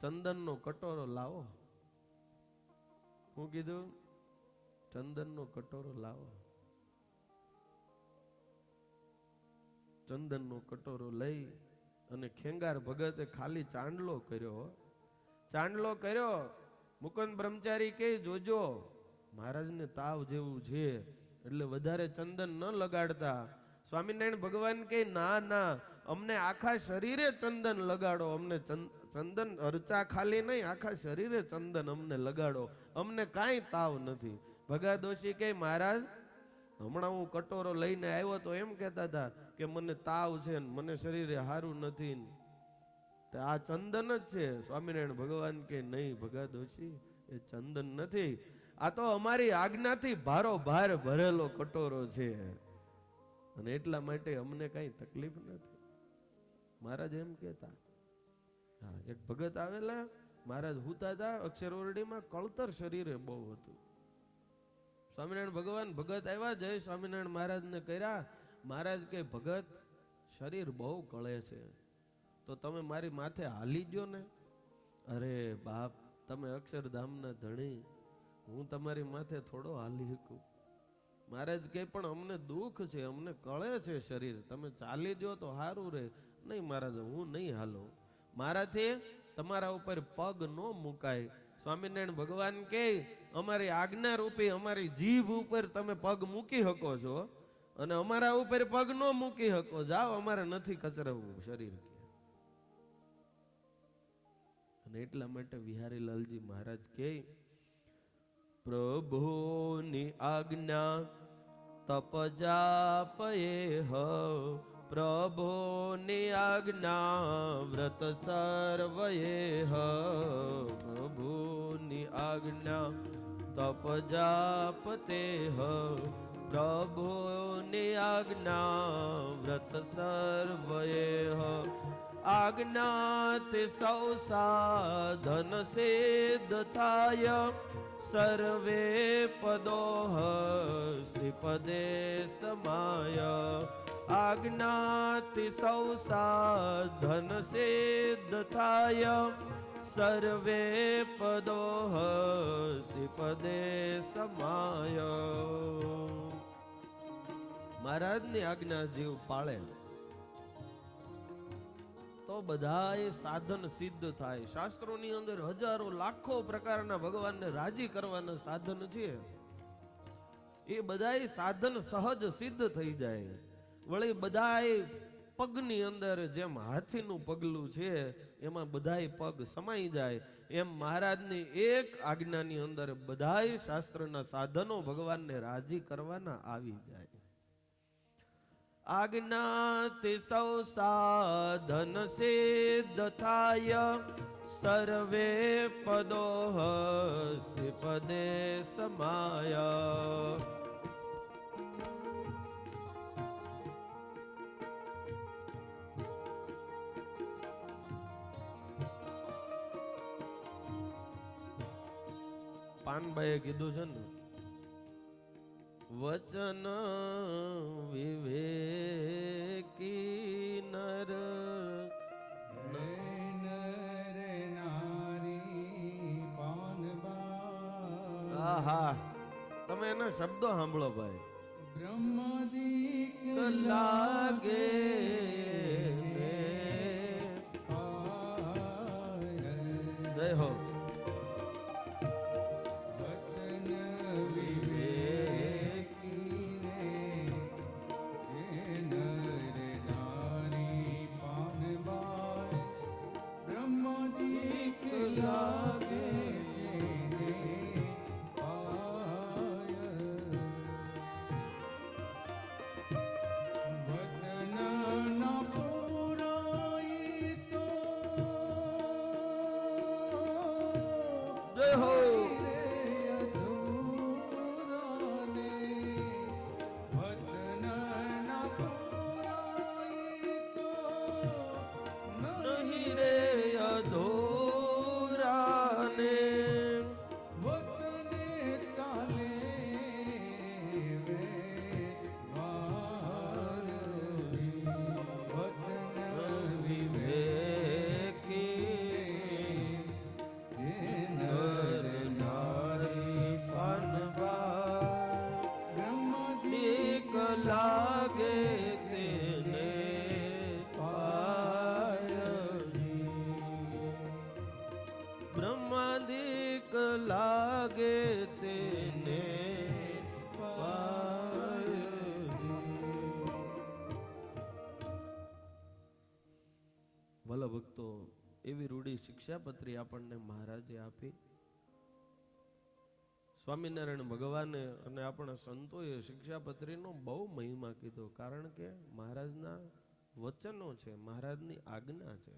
[SPEAKER 2] ચંદનનો કટોરો લાવો. હું કીધું? ચંદનનો કટોરો લાવો. ચંદનનો કટોરો લઈ અને ખેંગાર ભગતે ખાલી ચાંદલો કર્યો. ચાંદલો કર્યો. મુકુંદ બ્રહ્મચારી કે જોજો મહારાજને તાવ જેવું છે એટલે વધારે ચંદન ન લગાડતા. સ્વામિનારાયણ ભગવાન કે ના ના, અમને આખા શરીરે ચંદન લગાડો. અમને ચંદન અર્ચા ખાલી નહીં, આખા શરીરે ચંદન અમને લગાડો, અમને કાંઈ તાવ નથી. ભગા દોશી કે મહારાજ હમણાં હું કટોરો લઈને આવ્યો તો એમ કહેતા હતા કે મને તાવ છે, મને શરીરે સારું નથી. આ ચંદન જ છે. સ્વામિનારાયણ ભગવાન કે નહીં ભગા દોશી, એ ચંદન નથી, આ તો અમારી આજ્ઞાથી ભારો ભાર ભરેલો કટોરો છે, અને એટલા માટે અમને કઈ તકલીફ નથી. મહારાજ એમ કહેતા. હા, એક ભગત આવેલા, મહારાજ હુતા હતા અક્ષરઓરડીમાં, કળતર શરીરે બહુ હતું. સ્વામિનારાયણ ભગવાન ભગત આવ્યા, જય સ્વામિનારાયણ મહારાજને કર્યા. મહારાજ કે ભગત શરીર બહુ કળે છે, તો તમે મારી માથે હાલી ગયો ને. અરે બાપ, તમે અક્ષરધામના ધણી, હું તમારી માથે થોડો હાલી શકું. મહારાજ કે પણ અમને દુઃખ છે, અમને કળે છે શરીર, તમે ચાલી દો તો સારું રહે. નહીં મહારાજ, હું નહીં હાલું, મારાથી તમારા ઉપર પગ ન મુકાય. સ્વામિનારાયણ ભગવાન કે અમારી આજ્ઞા રૂપી અમારી જીભ ઉપર તમે પગ મૂકી શકો છો, અને અમારા ઉપર પગ ન મૂકી શકો. જાઓ, અમારે નથી કચરવવું શરીર. અને એટલા માટે વિહારી લાલજી મહારાજ કે પ્રભુની આજ્ઞા તપ જાપયે હ, પ્રભુની આજ્ઞા વ્રત સર્વયે હ, પ્રભુની આજ્ઞા તપ જાપ તેહ પ્રભુની આજ્ઞા વ્રત સર્વયેહ આજ્ઞાથી સૌ સાધન સિદ્ધ થાય સર્વે પદોહ શ્રીપદે સમાય આજ્ઞાથી સૌ સાધન સિદ્ધ થાય સર્વે પદોહ શ્રીપદે સમાય. મહારાજની આજ્ઞા જીવ પાળે તો બધાય સાધન સિદ્ધ થાય. શાસ્ત્રોની અંદર હજારો લાખો પ્રકારના ભગવાનને રાજી કરવાના સાધન છે. એ બધાય સાધન સહજ સિદ્ધ થઈ જાય. વળી બધાય પગની અંદર જેમ હાથીનું પગલું છે એમાં બધાય પગ સમાઈ જાય એમ મહારાજની એક આજ્ઞાની અંદર બધાય શાસ્ત્રના સાધનો ભગવાનને રાજી કરવાના આવી જાય. આજ્ઞાથી સૌ સાધન સિદ્ધ થાય સર્વે પદોહ શ્રીપદે સમાય. પાનબાઈએ કીધું છે ને, વચન વિવેકી નર આહા, તમે એના શબ્દો સાંભળો ભાઈ.
[SPEAKER 3] બ્રહ્મદીક
[SPEAKER 2] લાગે જય હો. બ્રહ્માદિક લાગે તેને ભલા ભક્તો, એવી રૂઢી શિક્ષાપત્રી આપણને મહારાજે આપી. સ્વામિનારાયણ ભગવાને અને આપણા સંતોએ શિક્ષાપત્રીનો બહુ મહિમા કીધો. કારણ કે મહારાજના વચનો છે, મહારાજની આજ્ઞા છે.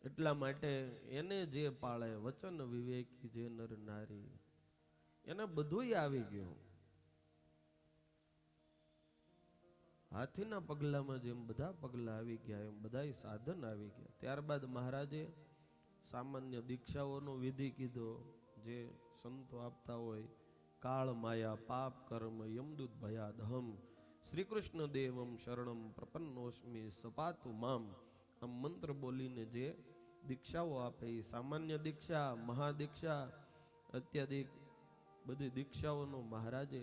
[SPEAKER 2] એટલા માટે એને જે પાળે વચન વિવેકી જે નર નારી, એને બધુંય આવી ગયું. હાથીના પગલામાં જેમ બધા પગલા આવી ગયા એમ બધાય સાધન આવી ગયા. ત્યારબાદ મહારાજે સામાન્ય દીક્ષાઓનો વિધિ કીધો જે સંતો આપતા હોય. કાળ માયા પાપ કર્મ યમદૂત ભયાદહમ શ્રી કૃષ્ણ દેવમ શરણમ પ્રપન્નોસ્મિ સપાતુ મામ. આમ મંત્ર બોલીને જે દીક્ષાઓ આપે એ સામાન્ય દીક્ષા, મહાદીક્ષા, અત્યાધિક બધી દીક્ષાઓનો મહારાજે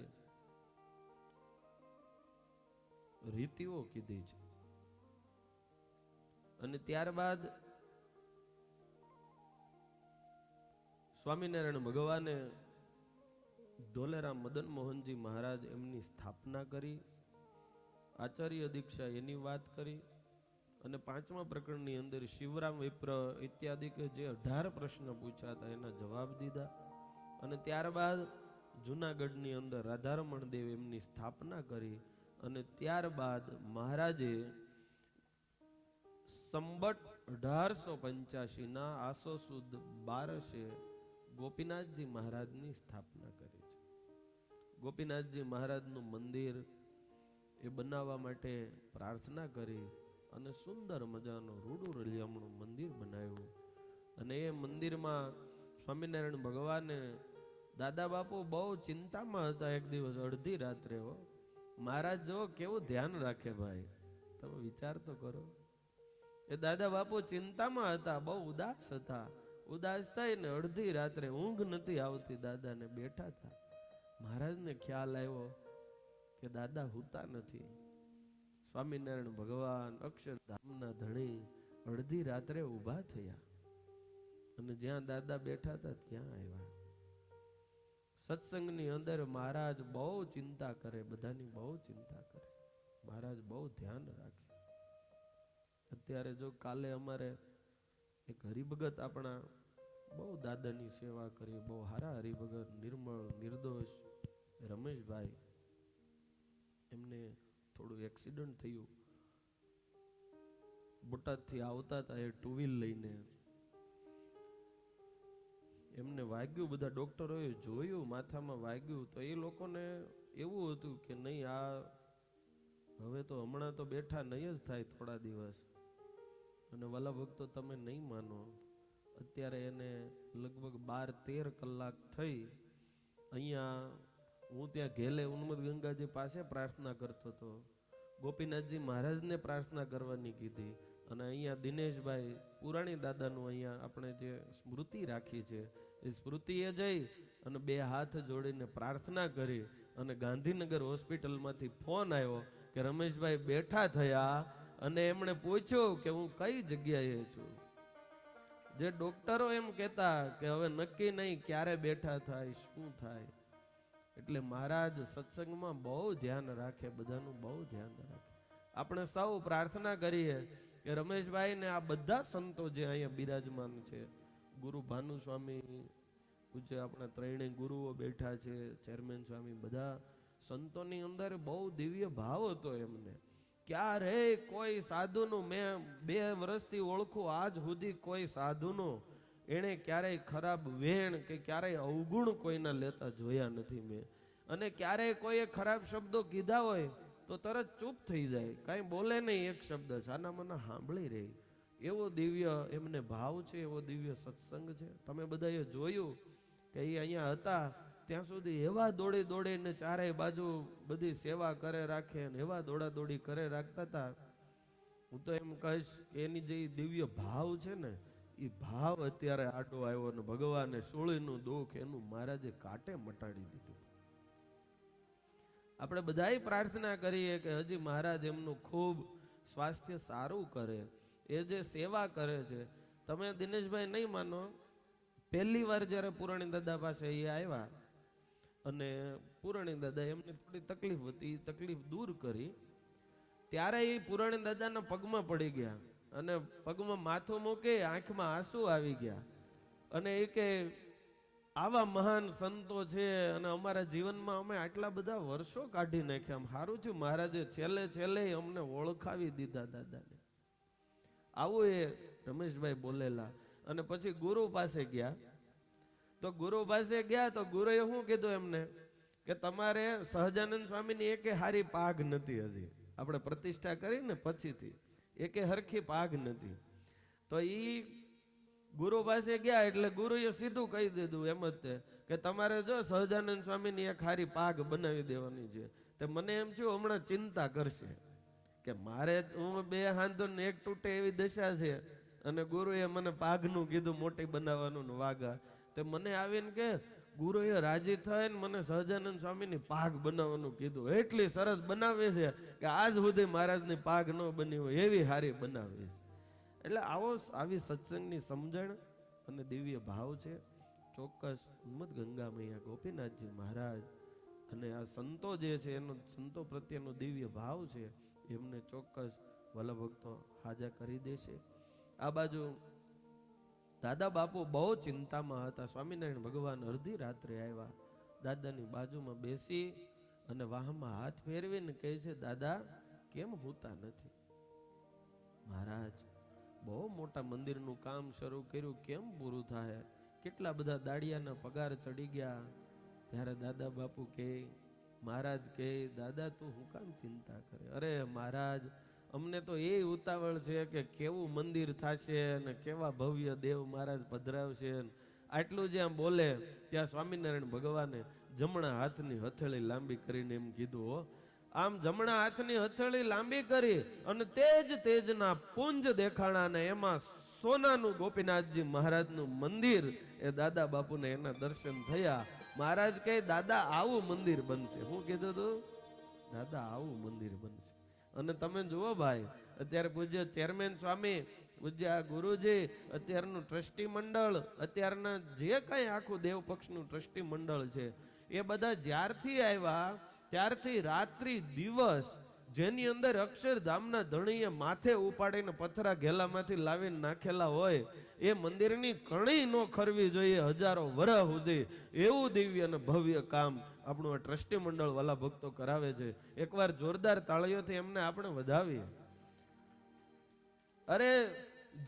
[SPEAKER 2] રીતિઓ કીધી છે. અને ત્યારબાદ સ્વામિનારાયણ ભગવાને ધોલેરા મદન મોહનજી મહારાજ એમની સ્થાપના કરી. આચાર્ય દીક્ષા એની વાત કરી. અને પાંચમા પ્રકરણની અંદર શિવરામ વિપ્ર ઇત્યાદિ જે 18 પ્રશ્ન પૂછ્યા હતા એના જવાબ દીધા. અને ત્યારબાદ જુનાગઢની અંદર રાધારમણ દેવ એમની સ્થાપના કરી. અને ત્યારબાદ મહારાજે સંબત 1885 આસો સુદ 12 ગોપીનાથજી મહારાજની સ્થાપના કરી છે. ગોપીનાથજી મહારાજનું મંદિર એ બનાવવા માટે પ્રાર્થના કરી અને સુંદર મજાનું રૂડું રળિયામણું મંદિર બનાવ્યું. અને એ મંદિરમાં સ્વામિનારાયણ ભગવાને દાદા બાપુ બહુ ચિંતામાં હતા. એક દિવસ અડધી રાત્રે મહારાજ જો કેવું ધ્યાન રાખે ભાઈ, તમે વિચાર તો કરો. એ દાદા બાપુ ચિંતામાં હતા, બહુ ઉદાસ હતા. ઉદાસ થઈને અડધી રાત્રે ઊંઘ નથી આવતી, દાદાને બેઠા હતા. મહારાજને ખ્યાલ આવ્યો કે દાદા હુતા નથી. સ્વામિનારાયણ ભગવાન અક્ષરધામના ધણી અડધી રાત્રે ઊભા થયા અને જ્યાં દાદા બેઠા હતા ત્યાં આવ્યા. સત્સંગની અંદર મહારાજ બહુ ચિંતા કરે, બધાની બહુ ચિંતા કરે. મહારાજ બહુ ધ્યાન રાખે. અત્યારે જો કાલે અમારે એક હરિભગત આપણા બહુ દાદાની સેવા કરી, બહુ હારા હરિભગત, નિર્મળ નિર્દોષ રમેશભાઈ, એમને થોડું એક્સિડન્ટ થયું. બોટાદથી આવતા હતા એ ટુ વ્હીલ લઈને, એમને વાગ્યું. બધા ડોક્ટરોએ જોયું, માથામાં વાગ્યું. તો એ લોકોને એવું હતું કે નહીં, આ હવે તો હમણાં તો બેઠા નહીં જ થાય થોડા દિવસ. અને વાલા ભક્તો, તમે નહીં માનો, અત્યારે એને લગભગ 12-13 કલાક થઈ. અહીંયા હું ત્યાં ઘેલે ઉન્મત ગંગાજી પાસે પ્રાર્થના કરતો હતો. ગોપીનાથજી મહારાજને પ્રાર્થના કરવાની કીધી. અને અહીંયા દિનેશભાઈ પુરાણી દાદાનું અહીંયા આપણે જે સ્મૃતિ રાખી છે એ સ્મૃતિએ જઈ અને 2 હાથ જોડીને પ્રાર્થના કરી. અને ગાંધીનગર હોસ્પિટલમાંથી ફોન આવ્યો કે રમેશભાઈ બેઠા થયા અને એમણે પૂછ્યું કે હું કઈ જગ્યાએ છું. જે ડોક્ટરો એમ કહેતા કે હવે નક્કી નહીં ક્યારે બેઠા થાય, શું થાય. એટલે મહારાજ સત્સંગમાં બહુ ધ્યાન રાખે, બધાનું બહુ ધ્યાન રાખે. આપણે સૌ પ્રાર્થના કરીએ કે રમેશભાઈ ને આ બધા સંતો જે અહીંયા બિરાજમાન છે, ગુરુ ભાનુ સ્વામી, પૂજ્ય આપણા ત્રણેય ગુરુઓ બેઠા છે, ચેરમેન સ્વામી, બધા સંતોની અંદર બહુ દિવ્ય ભાવ હતો એમને. ક્યારે કોઈ સાધુનું, મેં 2 વર્ષથી ઓળખું, આજ સુધી કોઈ સાધુનો એણે ક્યારેય ખરાબ વેણ કે ક્યારેય અવગુણ કોઈના લેતા જોયા નથી મેં. અને ક્યારેય કોઈએ ખરાબ શબ્દો કીધા હોય તો તરત ચૂપ થઈ જાય, કાંઈ બોલે નહીં, એક શબ્દ છાના મના સાંભળી રહી. એવો દિવ્ય એમને ભાવ છે, એવો દિવ્ય સત્સંગ છે. તમે બધાએ જોયું કે એ અહીંયા હતા ત્યાં સુધી એવા દોડી દોડીને ચારેય બાજુ બધી સેવા કરે રાખે, એવા દોડા દોડી કરે રાખતા હતા. હું તો એમ કહીશ કે એની જે દિવ્ય ભાવ છે ને, એ ભાવ અત્યારે આડો આવ્યો ને ભગવાને સોળીનું દુઃખ એનું મહારાજે કાંટે મટાડી દીધું. આપણે બધાય પ્રાર્થના કરીએ કે હજી મહારાજ એમનું ખૂબ સ્વાસ્થ્ય સારું કરે, એ જે સેવા કરે છે. તમે દિનેશભાઈ નહીં માનો, પહેલી વાર જ્યારે પુરાણી દાદા પાસે એ આવ્યા અને પુરાણી દાદા એમને થોડી તકલીફ હતી, એ તકલીફ દૂર કરી, ત્યારે એ પુરાણી દાદાના પગમાં પડી ગયા અને પગમાં માથું મૂકી, આંખમાં આંસુ આવી ગયા. અને એ કે આવા મહાન સંતો છે અને અમારા જીવનમાં અમે આટલા બધા વર્ષો કાઢી નાખ્યા, આમ સારું થયું મહારાજે છેલ્લે છેલ્લે અમને ઓળખાવી દીધા દાદાને. આવું એ રમેશભાઈ બોલેલા. અને પછી ગુરુ પાસે ગયા. તો ગુરુ પાસે ગયા તો ગુરુએ શું કીધું એમને કે તમારે સહજાનંદ સ્વામીની એકે હારી પાઘ નથી, હજી આપણે પ્રતિષ્ઠા કરી ને પછીથી એકે હરખી પાઘ નથી. તો ઈ ગુરુ પાસે ગયા એટલે ગુરુએ સીધું કહી દીધું એમ જ કે તમારે જો સહજાનંદ સ્વામીની એક હારી પાઘ બનાવી દેવાની છે. તે મને એમ થયું હમણાં ચિંતા કરશે કે મારે હું 2 હાંધો ને 1 તૂટે એવી દશા છે અને ગુરુએ મને પાઘનું કીધું મોટી બનાવવાનું વાગા. તે મને આવીને કે ગુરુએ રાજી થઈને મને સહજાનંદ સ્વામીની પાઘ બનાવવાનું કીધું, એટલી સરસ બનાવે છે કે આજ સુધી મહારાજની પાઘ ન બની હોય એવી હારી બનાવી છે. એટલે આવી સત્સંગની સમજણ અને દિવ્ય ભાવ છે. ચોક્કસ ઉન્મત ગંગા મૈયા ગોપીનાથજી મહારાજ અને આ સંતો જે છે એનો સંતો પ્રત્યેનો દિવ્ય ભાવ છે, એમને ચોક્કસ વલ્લભ ભક્તો હાજા કરી દેશે. આ બાજુ દાદા બાપુ બહુ ચિંતામાં હતા. સ્વામિનારાયણ ભગવાન અડધી રાત્રે આવ્યા, દાદાની બાજુમાં બેસી અને વાહમાં હાથ ફેરવીને કહે છે, દાદા કેમ હોતા નથી? મહારાજ બહુ મોટા મંદિરનું કામ શરૂ કર્યું, કેમ પૂરું થાય? કેટલા બધા દાડિયાના પગાર ચડી ગયા. ત્યારે દાદા બાપુ કે, મહારાજ કે, દાદા તું હું કામ ચિંતા કરે? અરે મહારાજ, અમને તો એ ઉતાવળ છે કે કેવું મંદિર થશે અને કેવા ભવ્ય દેવ મહારાજ પધરાવશે. આટલું જે આમ બોલે ત્યાં સ્વામિનારાયણ ભગવાને જમણા હાથની હથેળી લાંબી કરીને એમ કીધું, હો, આમ જમણા હાથની હથેળી લાંબી કરી અને તેજના પુંજ દેખાણા ને એમાં સોનાનું ગોપીનાથજી મહારાજનું મંદિર. એ દાદા બાપુને એના દર્શન થયા. મહારાજ કહે, દાદા આવું મંદિર બનશે. શું કીધું તું? દાદા આવું મંદિર બનશે. અને તમે જુઓ ભાઈ, અત્યારે પૂજ્ય ચેરમેન સ્વામી, પૂજ્ય ગુરુજી, અત્યારનું ટ્રસ્ટી મંડળ, અત્યારના જે કઈ આખું દેવ પક્ષનું ટ્રસ્ટી મંડળ છે, એ બધા જ્યારથી આવ્યા ત્યારથી રાત્રિ દિવસ જેની અંદર અક્ષરધામના ધણીએ માથે ઉપાડીને પથરા ઘેલામાંથી લાવીને નાખેલા હોય, એ મંદિરની કણી નો ખરવી જોઈએ હજારો વર્ષ સુધી. એવું દિવ્ય અને ભવ્ય કામ આપણું આ ટ્રસ્ટી મંડળ વાલા ભક્તો કરાવે છે. એકવાર જોરદાર તાળીઓથી એમને આપણે વધાવીએ. અરે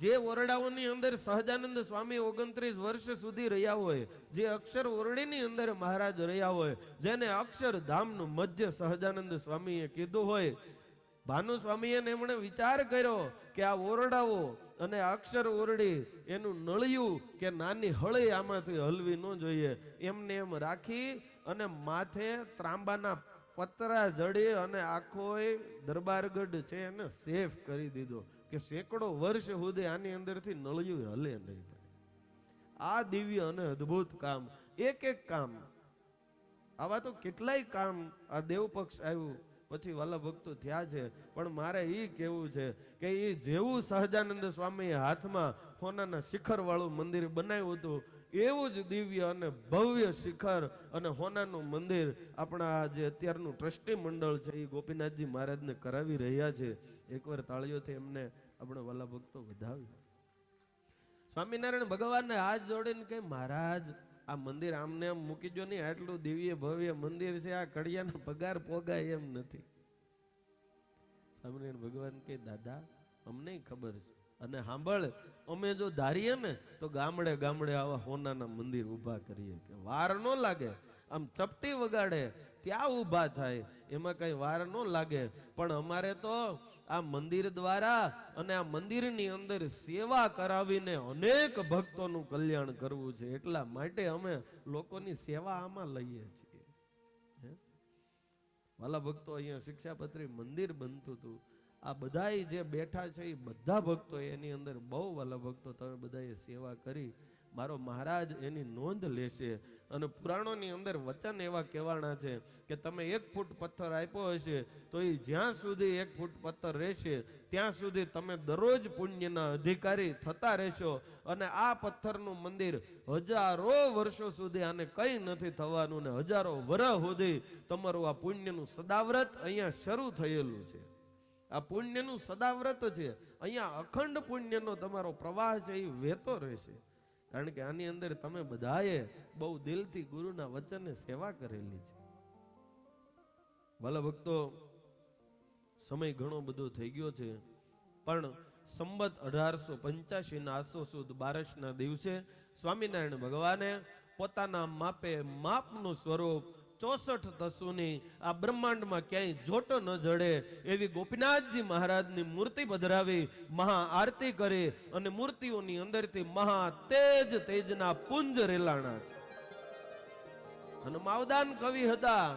[SPEAKER 2] જે ઓરડાઓની અંદર સહજાનંદ સ્વામી 29 વર્ષ સુધી રહ્યા હોય, જે અક્ષર ઓરડીની અંદર મહારાજ રહ્યા હોય, જેને અક્ષરધામનું મધ્ય સહજાનંદ સ્વામીએ કીધું હોય, ભાનુ સ્વામીએ એમણે વિચાર કર્યો કે આ ઓરડાઓ અને અક્ષર ઓરડી એનું નળિયું કે નાની હળી આમાંથી હલવી ન જોઈએ, એમને એમ રાખી અને માથે ત્રાંબાના પતરા જડી અને આખો દરબારગઢ છે એને સેફ કરી દીધો કે સેંકડો વર્ષ સુધી આની અંદરથી નળિયું હલે નહીં. આ દિવ્ય અને અદ્ભુત કામ, એક એક કામ, આવા તો કેટલાય કામ આ દેવ પક્ષ આવ્યું પછી વાલા ભક્તો થયા છે. પણ મારે એ કેવું છે કે એ જેવું સહજાનંદ સ્વામી હાથમાં સોનાના શિખર વાળું મંદિર બનાવ્યું હતું, એવું જ દિવ્ય અને ભવ્ય શિખર અને હોનાનું મંદિર આપણા જે અત્યારનું ટ્રસ્ટી મંડળ છે એ ગોપીનાથજી મહારાજને કરાવી રહ્યા છે. એકવાર તાળીઓથી એમને આપણે વાલા ભક્તો વધાવી. સ્વામિનારાયણ ભગવાનને હાથ જોડીને કે, મહારાજ આ મંદિર આમને આમ મૂકી જો નહીં, આટલું દિવ્ય ભવ્ય મંદિર છે, આ કડિયાનો પગાર પોગાય એમ નથી. સ્વામિનારાયણ ભગવાન કે, દાદા અમને ખબર છે, અને સાંભળ, અમે જો ધારીએ ને તો ગામડે ગામડે આવા હોનાના મંદિર ઊભા કરીએ કે વાર ન લાગે. આમ ચપટી વગાડે ત્યાં ઊભા થાય, એમાં કઈ વાર ન લાગે. પણ અમારે તો આ મંદિર દ્વારા અને આ મંદિરની અંદર સેવા કરાવીને અનેક ભક્તોનું કલ્યાણ કરવું છે, એટલા માટે અમે લોકોની સેવા આમાં લઈએ છીએ. વાલા ભક્તો, અહીંયા શિક્ષાપત્રી મંદિર બનતું હતું. આ બધા જે બેઠા છે એ બધા ભક્તો એની અંદર બહુ વાલા ભક્તો તમે બધાએ સેવા કરી. મારો મહારાજ એની નોંધ લેશે. અને પુરાણોની અંદર વચન એવા કહેવાના છે કે તમે 1 ફૂટ પથ્થર આપ્યો હશે તો એ જ્યાં સુધી 1 ફૂટ પથ્થર રહેશે ત્યાં સુધી તમે દરરોજ પુણ્યના અધિકારી થતા રહેશો. અને આ પથ્થરનું મંદિર હજારો વર્ષો સુધી આને કંઈ નથી થવાનું, ને હજારો વર્ષ સુધી તમારું આ પુણ્યનું સદાવ્રત અહીંયા શરૂ થયેલું છે. આ પુણ્યનું સદાવ્રત છે, અહીંયા અખંડ પુણ્યનો તમારો પ્રવાહ છે એ વહેતો રહેશે. કારણ કે આની અંદર તમે બધાએ બહુ દિલથી ગુરુના વચને સેવા કરેલી છે. વાલા ભક્તો, સમય ઘણો બધો થઈ ગયો છે, પણ સંવત 1885 ના આસો સુદ 12 ના દિવસે સ્વામિનારાયણ ભગવાને પોતાના માપે માપનું સ્વરૂપ 64 તસુની આ બ્રહ્માંડમાં ક્યાંય જોટો ન જડે એવી ગોપીનાથજી મહારાજની મૂર્તિ પધરાવી, મહા આરતી કરી અને મૂર્તિઓની અંદરથી મહા તેજના પુંજ રેલાણા છે. અને માવદાન કવિ હતા,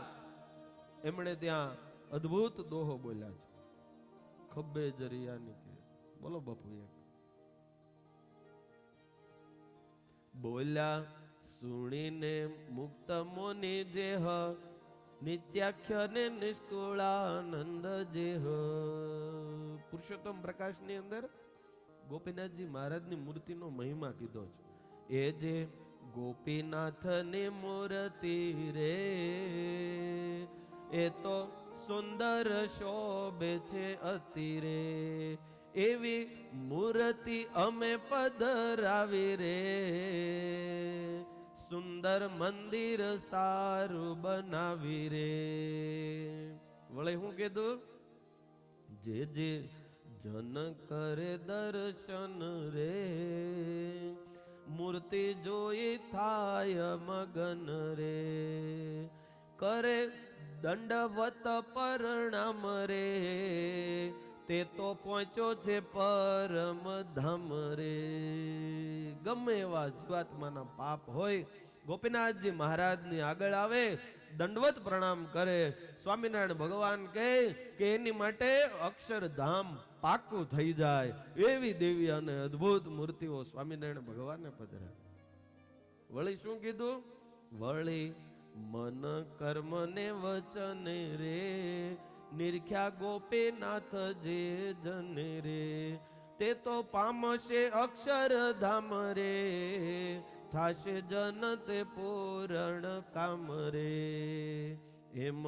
[SPEAKER 2] એમણે ત્યાં અદ્ભુત દોહો બોલ્યા છે. ખબ્બે જરિયાની કે બોલો બાપુ એક બોલ્યા, સુણીને મુક્ત મોની જેહ નિત્યાખ્ય ને નિષ્કુળાનંદ જેહ. પુરુષોત્તમ પ્રકાશની અંદર ગોપીનાથજી મહારાજની મૂર્તિનો મહિમા કીધો છે. એ જે ગોપીનાથની મૂર્તિ રે એ તો સુંદર શોભે છે અતિ રે, એવી મૂર્તિ અમે પધરાવી રે, સુંદર મંદિર સારું બનાવી રે. વળે હું કીધું, જે જે જન કરે દર્શન રે મૂર્તિ મૂર્તિ જોઈ થાય મગન રે કરે દંડવત પરણામ રે તે તો પહોંચ્યો છે પરમ ધામ રે ગમે એવા જીવાત્માના પાપ હોય ગોપીનાથજી મહારાજની આગળ આવે દંડવત પ્રણામ કરે સ્વામિનારાયણ ભગવાન કહે કે એની માટે અક્ષરધામ પાકું થઈ જાય એવી દેવી અને અદ્ભુત મૂર્તિઓ સ્વામિનારાયણ ભગવાને પધરા વળી શું કીધું વળી મન કર્મ ને વચન રે નિરખ્યા ગોપીનાથ જે જન રે તે તો પામશે અક્ષરધામ રે થાશે જન તે પૂરણ કામ રે એમ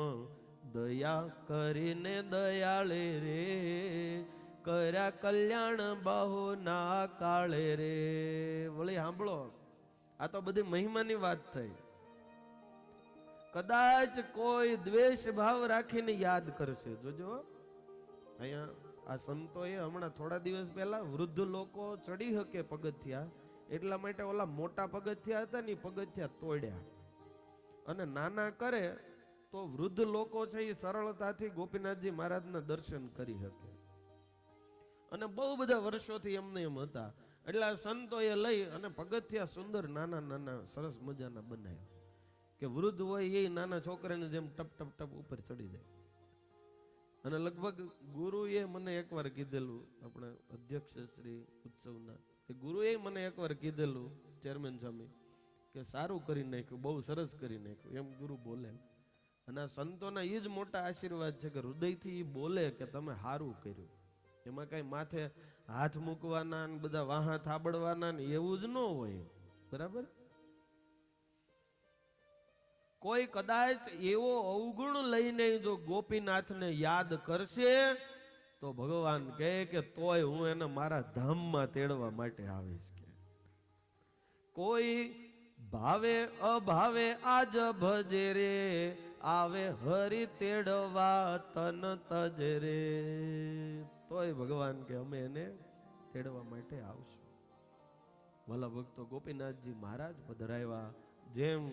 [SPEAKER 2] દયા કરીને દયાળે રે કર્યા કલ્યાણ બહુ ના કાળે રે વળી સાંભળો આ તો બધી મહિમાની વાત થઈ કદાચ કોઈ દ્વેષ ભાવ રાખીને યાદ કરશે જોજો અહીંયા આ સંતોએ હમણાં થોડા દિવસ પહેલા વૃદ્ધ લોકો ચડી શકે પગથિયા એટલા માટે ઓલા મોટા પગથિયા હતા ને પગથિયા તોડ્યા અને નાના કરે તો વૃદ્ધ લોકો છે એ સરળતાથી ગોપીનાથજી મહારાજના દર્શન કરી શકે અને બહુ બધા વર્ષોથી એમને એમ હતા એટલે સંતોએ લઈ અને પગથિયા સુંદર નાના નાના સરસ મજાના બનાવ્યા કે વૃદ્ધ હોય એ નાના છોકરાને જેમ ટપ ટપ ટપ ઉપર ચડી જાય અને લગભગ ગુરુએ મને એકવાર કીધેલું આપણે અધ્યક્ષ શ્રી ઉત્સવના એ ગુરુએ મને એકવાર કીધેલું ચેરમેન સ્વામી કે સારું કરી નાખ્યું બહુ સરસ કરી નાખ્યું એમ ગુરુ બોલે અને આ સંતોના એ જ મોટા આશીર્વાદ છે કે હૃદયથી એ બોલે કે તમે સારું કર્યું એમાં કઈ માથે હાથ મૂકવાના ને બધા વાહા થાબડવાના ને એવું જ ન હોય બરાબર કોઈ કદાચ એવો અવગુણ લઈને જો ગોપીનાથને યાદ કરશે તો ભગવાન કહે કે તોય હું એને મારા ધામમાં તેડવા માટે આવીશ કે કોઈ ભાવે અભાવે આજ ભજે રે આવે હરી તેડવા તન તજ રે તોય ભગવાન કે અમે એને તેડવા માટે આવશું ભલા ભક્તો ગોપીનાથજી મહારાજ પધરાવ્યા જેમ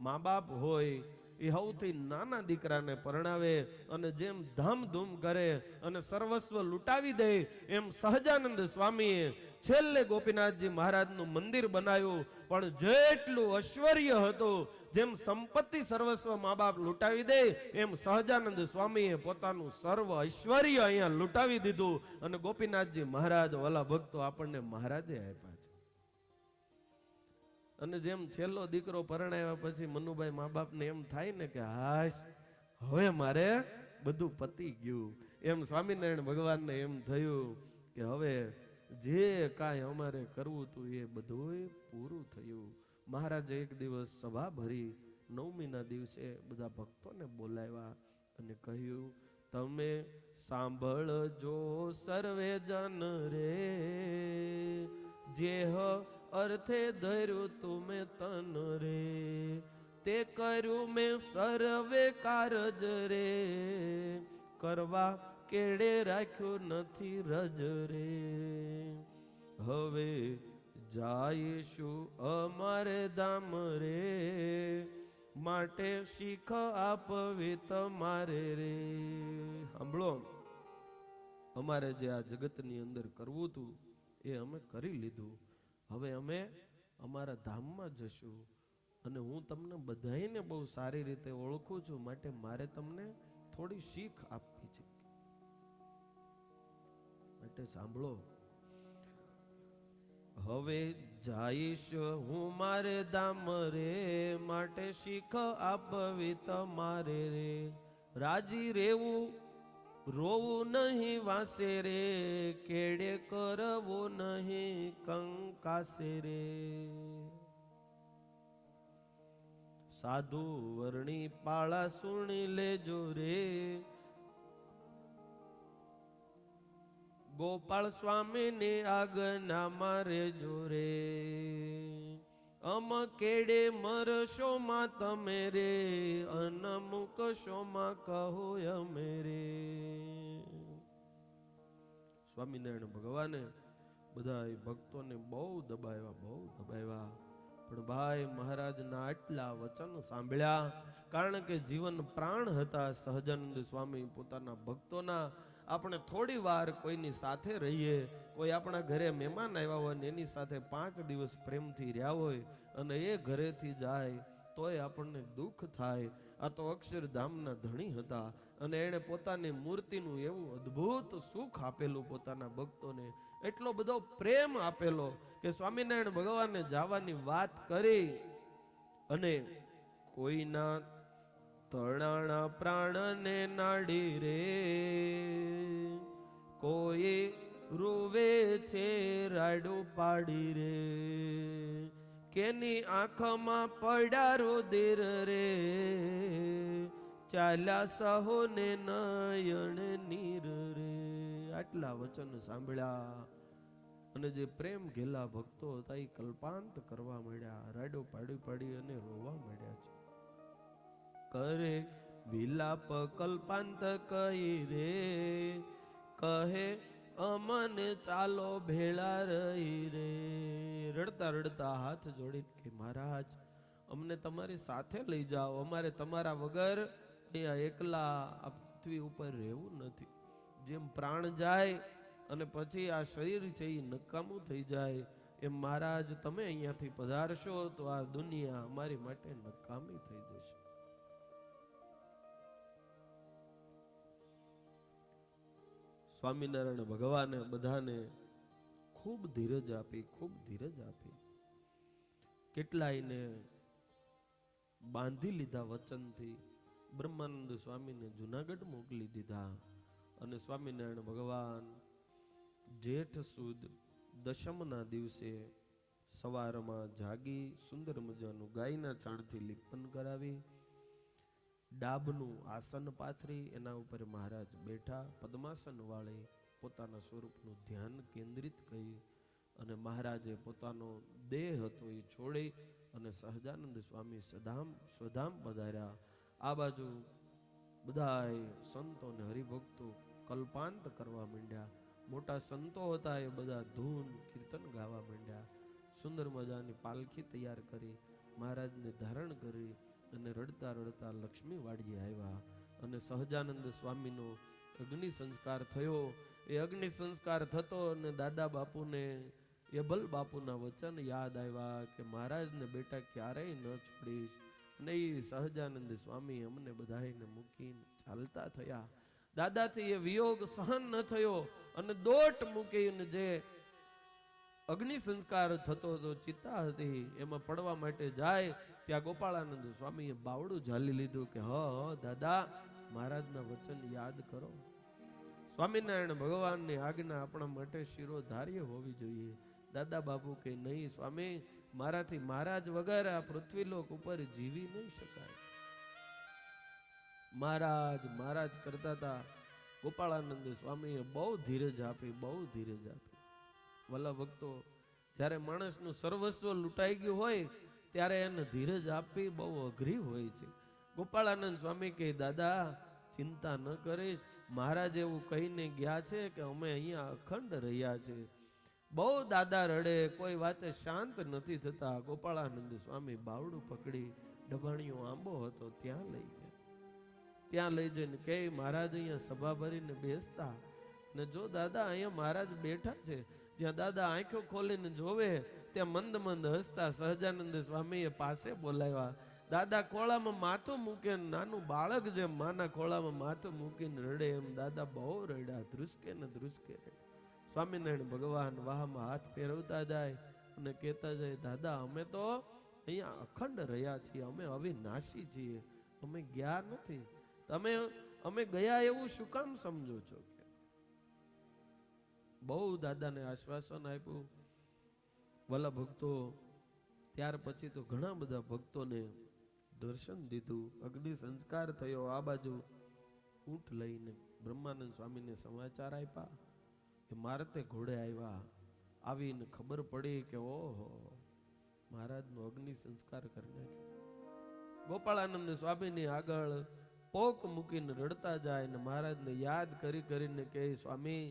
[SPEAKER 2] મા બાપ હોય એ સૌથી નાના દીકરાને પરણાવે અને જેમ ધામધૂમ કરે અને સર્વસ્વ લૂંટાવી દે એમ સહજાનંદ સ્વામીએ છેલ્લે ગોપીનાથજી મહારાજનું મંદિર બનાવ્યું પણ જેટલું ઐશ્વર્ય હતું જેમ સંપત્તિ સર્વસ્વ મા બાપ લૂંટાવી દે એમ સહજાનંદ સ્વામીએ પોતાનું સર્વ ઐશ્વર્ય અહીંયા લૂંટાવી દીધું અને ગોપીનાથજી મહારાજ વાલા ભક્તો આપણને મહારાજે આપ્યા છે અને જેમ છેલ્લો દીકરો પરણાવ્યા પછી મનુભાઈ મા બાપને એમ થાય ને કે હાશ હવે મારે બધું પતી ગયું એમ સ્વામિનારાયણ ભગવાનને એમ થયું કે હવે જે કાંઈ અમારે કરવું હતું એ બધું પૂરું થયું મહારાજે એક દિવસ સભા ભરી નવમીના દિવસે બધા ભક્તોને બોલાવ્યા અને કહ્યું તમે સાંભળજો સર્વે જન રે જેહ અર્થે ધર્યું તુમે તન રે તે કર્યું મેં સર્વે કારજ રે કરવા કેડે રાખ્યું નથી રજ રે હવે જાઈશું અમારે ધામ રે માટે શીખ આપવી તમારે રે સાંભળો અમારે જે આ જગતની અંદર કરવું હતું એ અમે કરી લીધું હવે અમે અમારા ધામમાં જશું અને હું તમને બધાને બહુ સારી રીતે ઓળખું છું માટે મારે તમને થોડી શીખ આપવી છે માટે સાંભળો હવે જાઈશ હું મારે ધામ રે માટે શીખ આપવી તમારે રે રાજી રેવું રોવું નહીં વાસે રે કેડે કરવું નહીં કંકાસે રે સાધુ વર્ણી પાળા સુણી લેજો રે ગોપાળ સ્વામીની આજ્ઞા મારે જોરે અમ કેડે મરશો માં તમે રે અનમુકશો માં કહો અમે રે સ્વામિનારાયણ ભગવાને બધા ભક્તોને બહુ દબાવ્યા. પણ ભાઈ મહારાજના આટલા વચન સાંભળ્યા, કારણ કે જીવન પ્રાણ હતા સહજાનંદ સ્વામી પોતાના ભક્તોના. આપણે થોડી વાર કોઈની સાથે રહીએ, કોઈ આપણા ઘરે મહેમાન આવ્યા હોય ને એની સાથે 5 દિવસ પ્રેમથી રહ્યા હોય અને એ ઘરેથી જાય તોય આપણને દુઃખ થાય. આ તો અક્ષરધામના ધણી હતા અને એણે પોતાની મૂર્તિનું એવું અદ્ભુત સુખ આપેલું પોતાના ભક્તોને, એટલો બધો પ્રેમ આપેલો કે સ્વામિનારાયણ ભગવાનને જવાની વાત કરી અને કોઈના તણાણા પ્રાણને નાડી રે, કોઈ રૂવે છે રાડું પાડી રે, કેની આંખમાં પડ્યા રુધિર રે, ચાલ્યા સહોને નયન નીર રે. આટલા વચન સાંભળ્યા અને જે પ્રેમ ઘેલા ભક્તો હતા એ કલ્પાંત કરવા માંડ્યા, રાડો પાડી અને રોવા માંડ્યા છે. કરે વિલાપ કલ્પાંત કહી રે, કહે અમને ચાલો ભેળા રહી રે. રડતા રડતા હાથ જોડી કે મહારાજ અમને તમારી સાથે લઈ જાઓ, અમારે તમારા વગર અહીંયા એકલા આ પૃથ્વી ઉપર રહેવું નથી. જેમ પ્રાણ જાય અને પછી આ શરીર છે એ નકામું થઈ જાય એમ મહારાજ તમે અહીંયાથી પધારશો તો આ દુનિયા અમારી માટે નકામી થઈ જશે. સ્વામિનારાયણ ભગવાને બધાને ખૂબ ધીરજ આપી. કેટલાયને બાંધી લીધા વચનથી. બ્રહ્માનંદ સ્વામીને જુનાગઢ મોકલી દીધા અને સ્વામિનારાયણ ભગવાન જેઠ સુદ દશમના દિવસે સવારમાં જાગી સુંદર મજાનું ગાયના છાણથી લીપન કરાવી, ડાબનું આસન પાથરી એના ઉપર મહારાજ બેઠા, પદ્માસન વાળી પોતાના સ્વરૂપનું ધ્યાન કેન્દ્રિત કરી અને મહારાજે પોતાનો દેહ હતો એ છોડી અને સહજાનંદ સ્વામી સ્વધામ પધાર્યા. આ બાજુ બધાય સંતો ને હરિભક્તો કલ્પાંત કરવા માંડ્યા. મોટા સંતો હતા એ બધા ધૂન કીર્તન ગાવા માંડ્યા. સુંદર મજાની પાલખી તૈયાર કરી મહારાજને ધારણ કરી અને રડતા રડતા લક્ષ્મી વાડીએ આવ્યા અને સહજાનંદ સ્વામીનો અગ્નિ સંસ્કાર થયો. એ અગ્નિ સંસ્કાર થતો અને દાદા બાપુને યબલ બાપુના વચન યાદ આવ્યા કે મહારાજને બેટા ક્યારેય ન છોડીશ. અને એ સહજાનંદ સ્વામી અમને બધાને મૂકીને ચાલતા થયા. દાદાથી એ વિયોગ સહન ન થયો અને દોટ મૂકીને જે અગ્નિ સંસ્કાર થતો હતો, ચિત્તા હતી એમાં પડવા માટે જાય ત્યાં ગોપાળાનંદ સ્વામીએ બાવડું ઝાલી લીધું કે હ દાદા મહારાજના વચન યાદ કરો. સ્વામિનારાયણ ભગવાનની આજ્ઞા આપણા માટે શિરોધાર્ય હોવી જોઈએ. દાદા બાપુ કે નહીં સ્વામી, મારાથી મહારાજ વગર આ પૃથ્વીલોક ઉપર જીવી નહીં શકાય. મહારાજ કરતા હતા. ગોપાળાનંદ સ્વામીએ બહુ ધીરજ આપી. વલ્લભ ભક્તો, જ્યારે માણસનું સર્વસ્વ લૂંટાઈ ગયું હોય ત્યારે એને ધીરજ આપવી બહુ અઘરી હોય છે. ગોપાળાનંદ સ્વામી કે દાદા ચિંતા ન કરીશ, મહારાજ એવું કહીને ગયા છે કે અમે અહીંયા અખંડ રહ્યા છે. બહુ દાદા રડે, કોઈ વાતે શાંત નથી થતા. ગોપાળાનંદ સ્વામી બાવડું પકડી, ડબાણીયો આંબો હતો ત્યાં લઈ ગયા. ત્યાં લઈ જઈને કે મહારાજ અહીંયા સભા ભરીને બેસતા ને જો દાદા અહીંયા મહારાજ બેઠા છે. જ્યાં દાદા આંખો ખોલીને જોવે ત્યાં મંદ મંદ હસતા. સહજાનંદ સ્વામીએ પાસે બોલાવ્યા. દાદા ખોળામાં માથું મૂકે, નાનું બાળક જેમ માના ખોળામાં માથું મૂકીને રડે એમ દાદા બહુ રડ્યા, ધ્રુસકે ને ધ્રુસકે. સ્વામિનારાયણ ભગવાન વાહમાં હાથ ફેરવતા જાય અને કહેતા જાય દાદા અમે તો અહીંયા અખંડ રહ્યા છીએ, અમે અવિનાશી છીએ, અમે ગયા નથી. તમે અમે ગયા એવું શું કામ સમજો છો? બહુ દાદાને આશ્વાસન આપ્યું. વલ્લભ ભક્તો, ત્યાર પછી તો ઘણા બધા ભક્તોને દર્શન દીધું, અગ્નિ સંસ્કાર થયો. આ બાજુ ઊંટ લઈને બ્રહ્માનંદ સ્વામીને સમાચાર આપ્યા કે મારતે ઘોડે આવ્યા. આવીને ખબર પડી કે ઓહો મહારાજનો અગ્નિ સંસ્કાર કરી નાખ્યો. ગોપાળાનંદ સ્વામીની આગળ પોક મૂકીને રડતા જાય ને મહારાજને યાદ કરીને કહે સ્વામી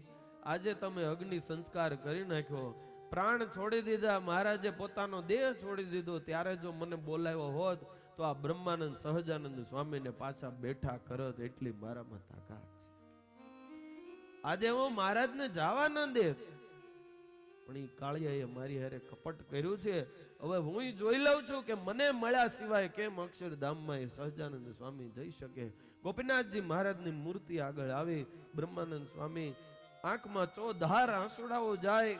[SPEAKER 2] આજે તમે અગ્નિ સંસ્કાર કરી નાખ્યો, પ્રાણ છોડી દીધા, મહારાજે પોતાનો દેહ છોડી દીધો, ત્યારે જો મને બોલાવ્યો હોત તો આ બ્રહ્માનંદ સહજાનંદ સ્વામીને પાછા બેઠા કરત, એટલી મારામાં તાકાત છે. આજે હું મહારાજને જવા ન દે, પણ ઈ કાળિયાએ મારી હારે કપટ કર્યું છે. હવે હું જોઈ લઉં છું કે મને મળ્યા સિવાય કેમ અક્ષરધામમાં એ સહજાનંદ સ્વામી જઈ શકે. ગોપીનાથજી મહારાજની મૂર્તિ આગળ આવી, બ્રહ્માનંદ સ્વામી આંખમાં ચોધાર આંસુડાઓ જાય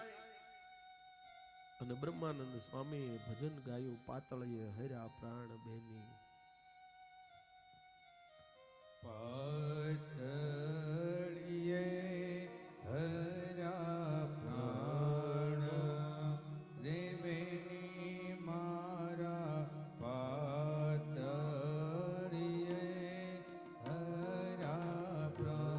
[SPEAKER 2] અને બ્રહ્માનંદ સ્વામી ભજન ગાયું, પાતળીએ હર્યા પ્રાણ બેની.
[SPEAKER 3] પાતળીએ હર્યા પ્રાણ રે બેની મારા, પાતળીએ હર્યા પ્રાણ.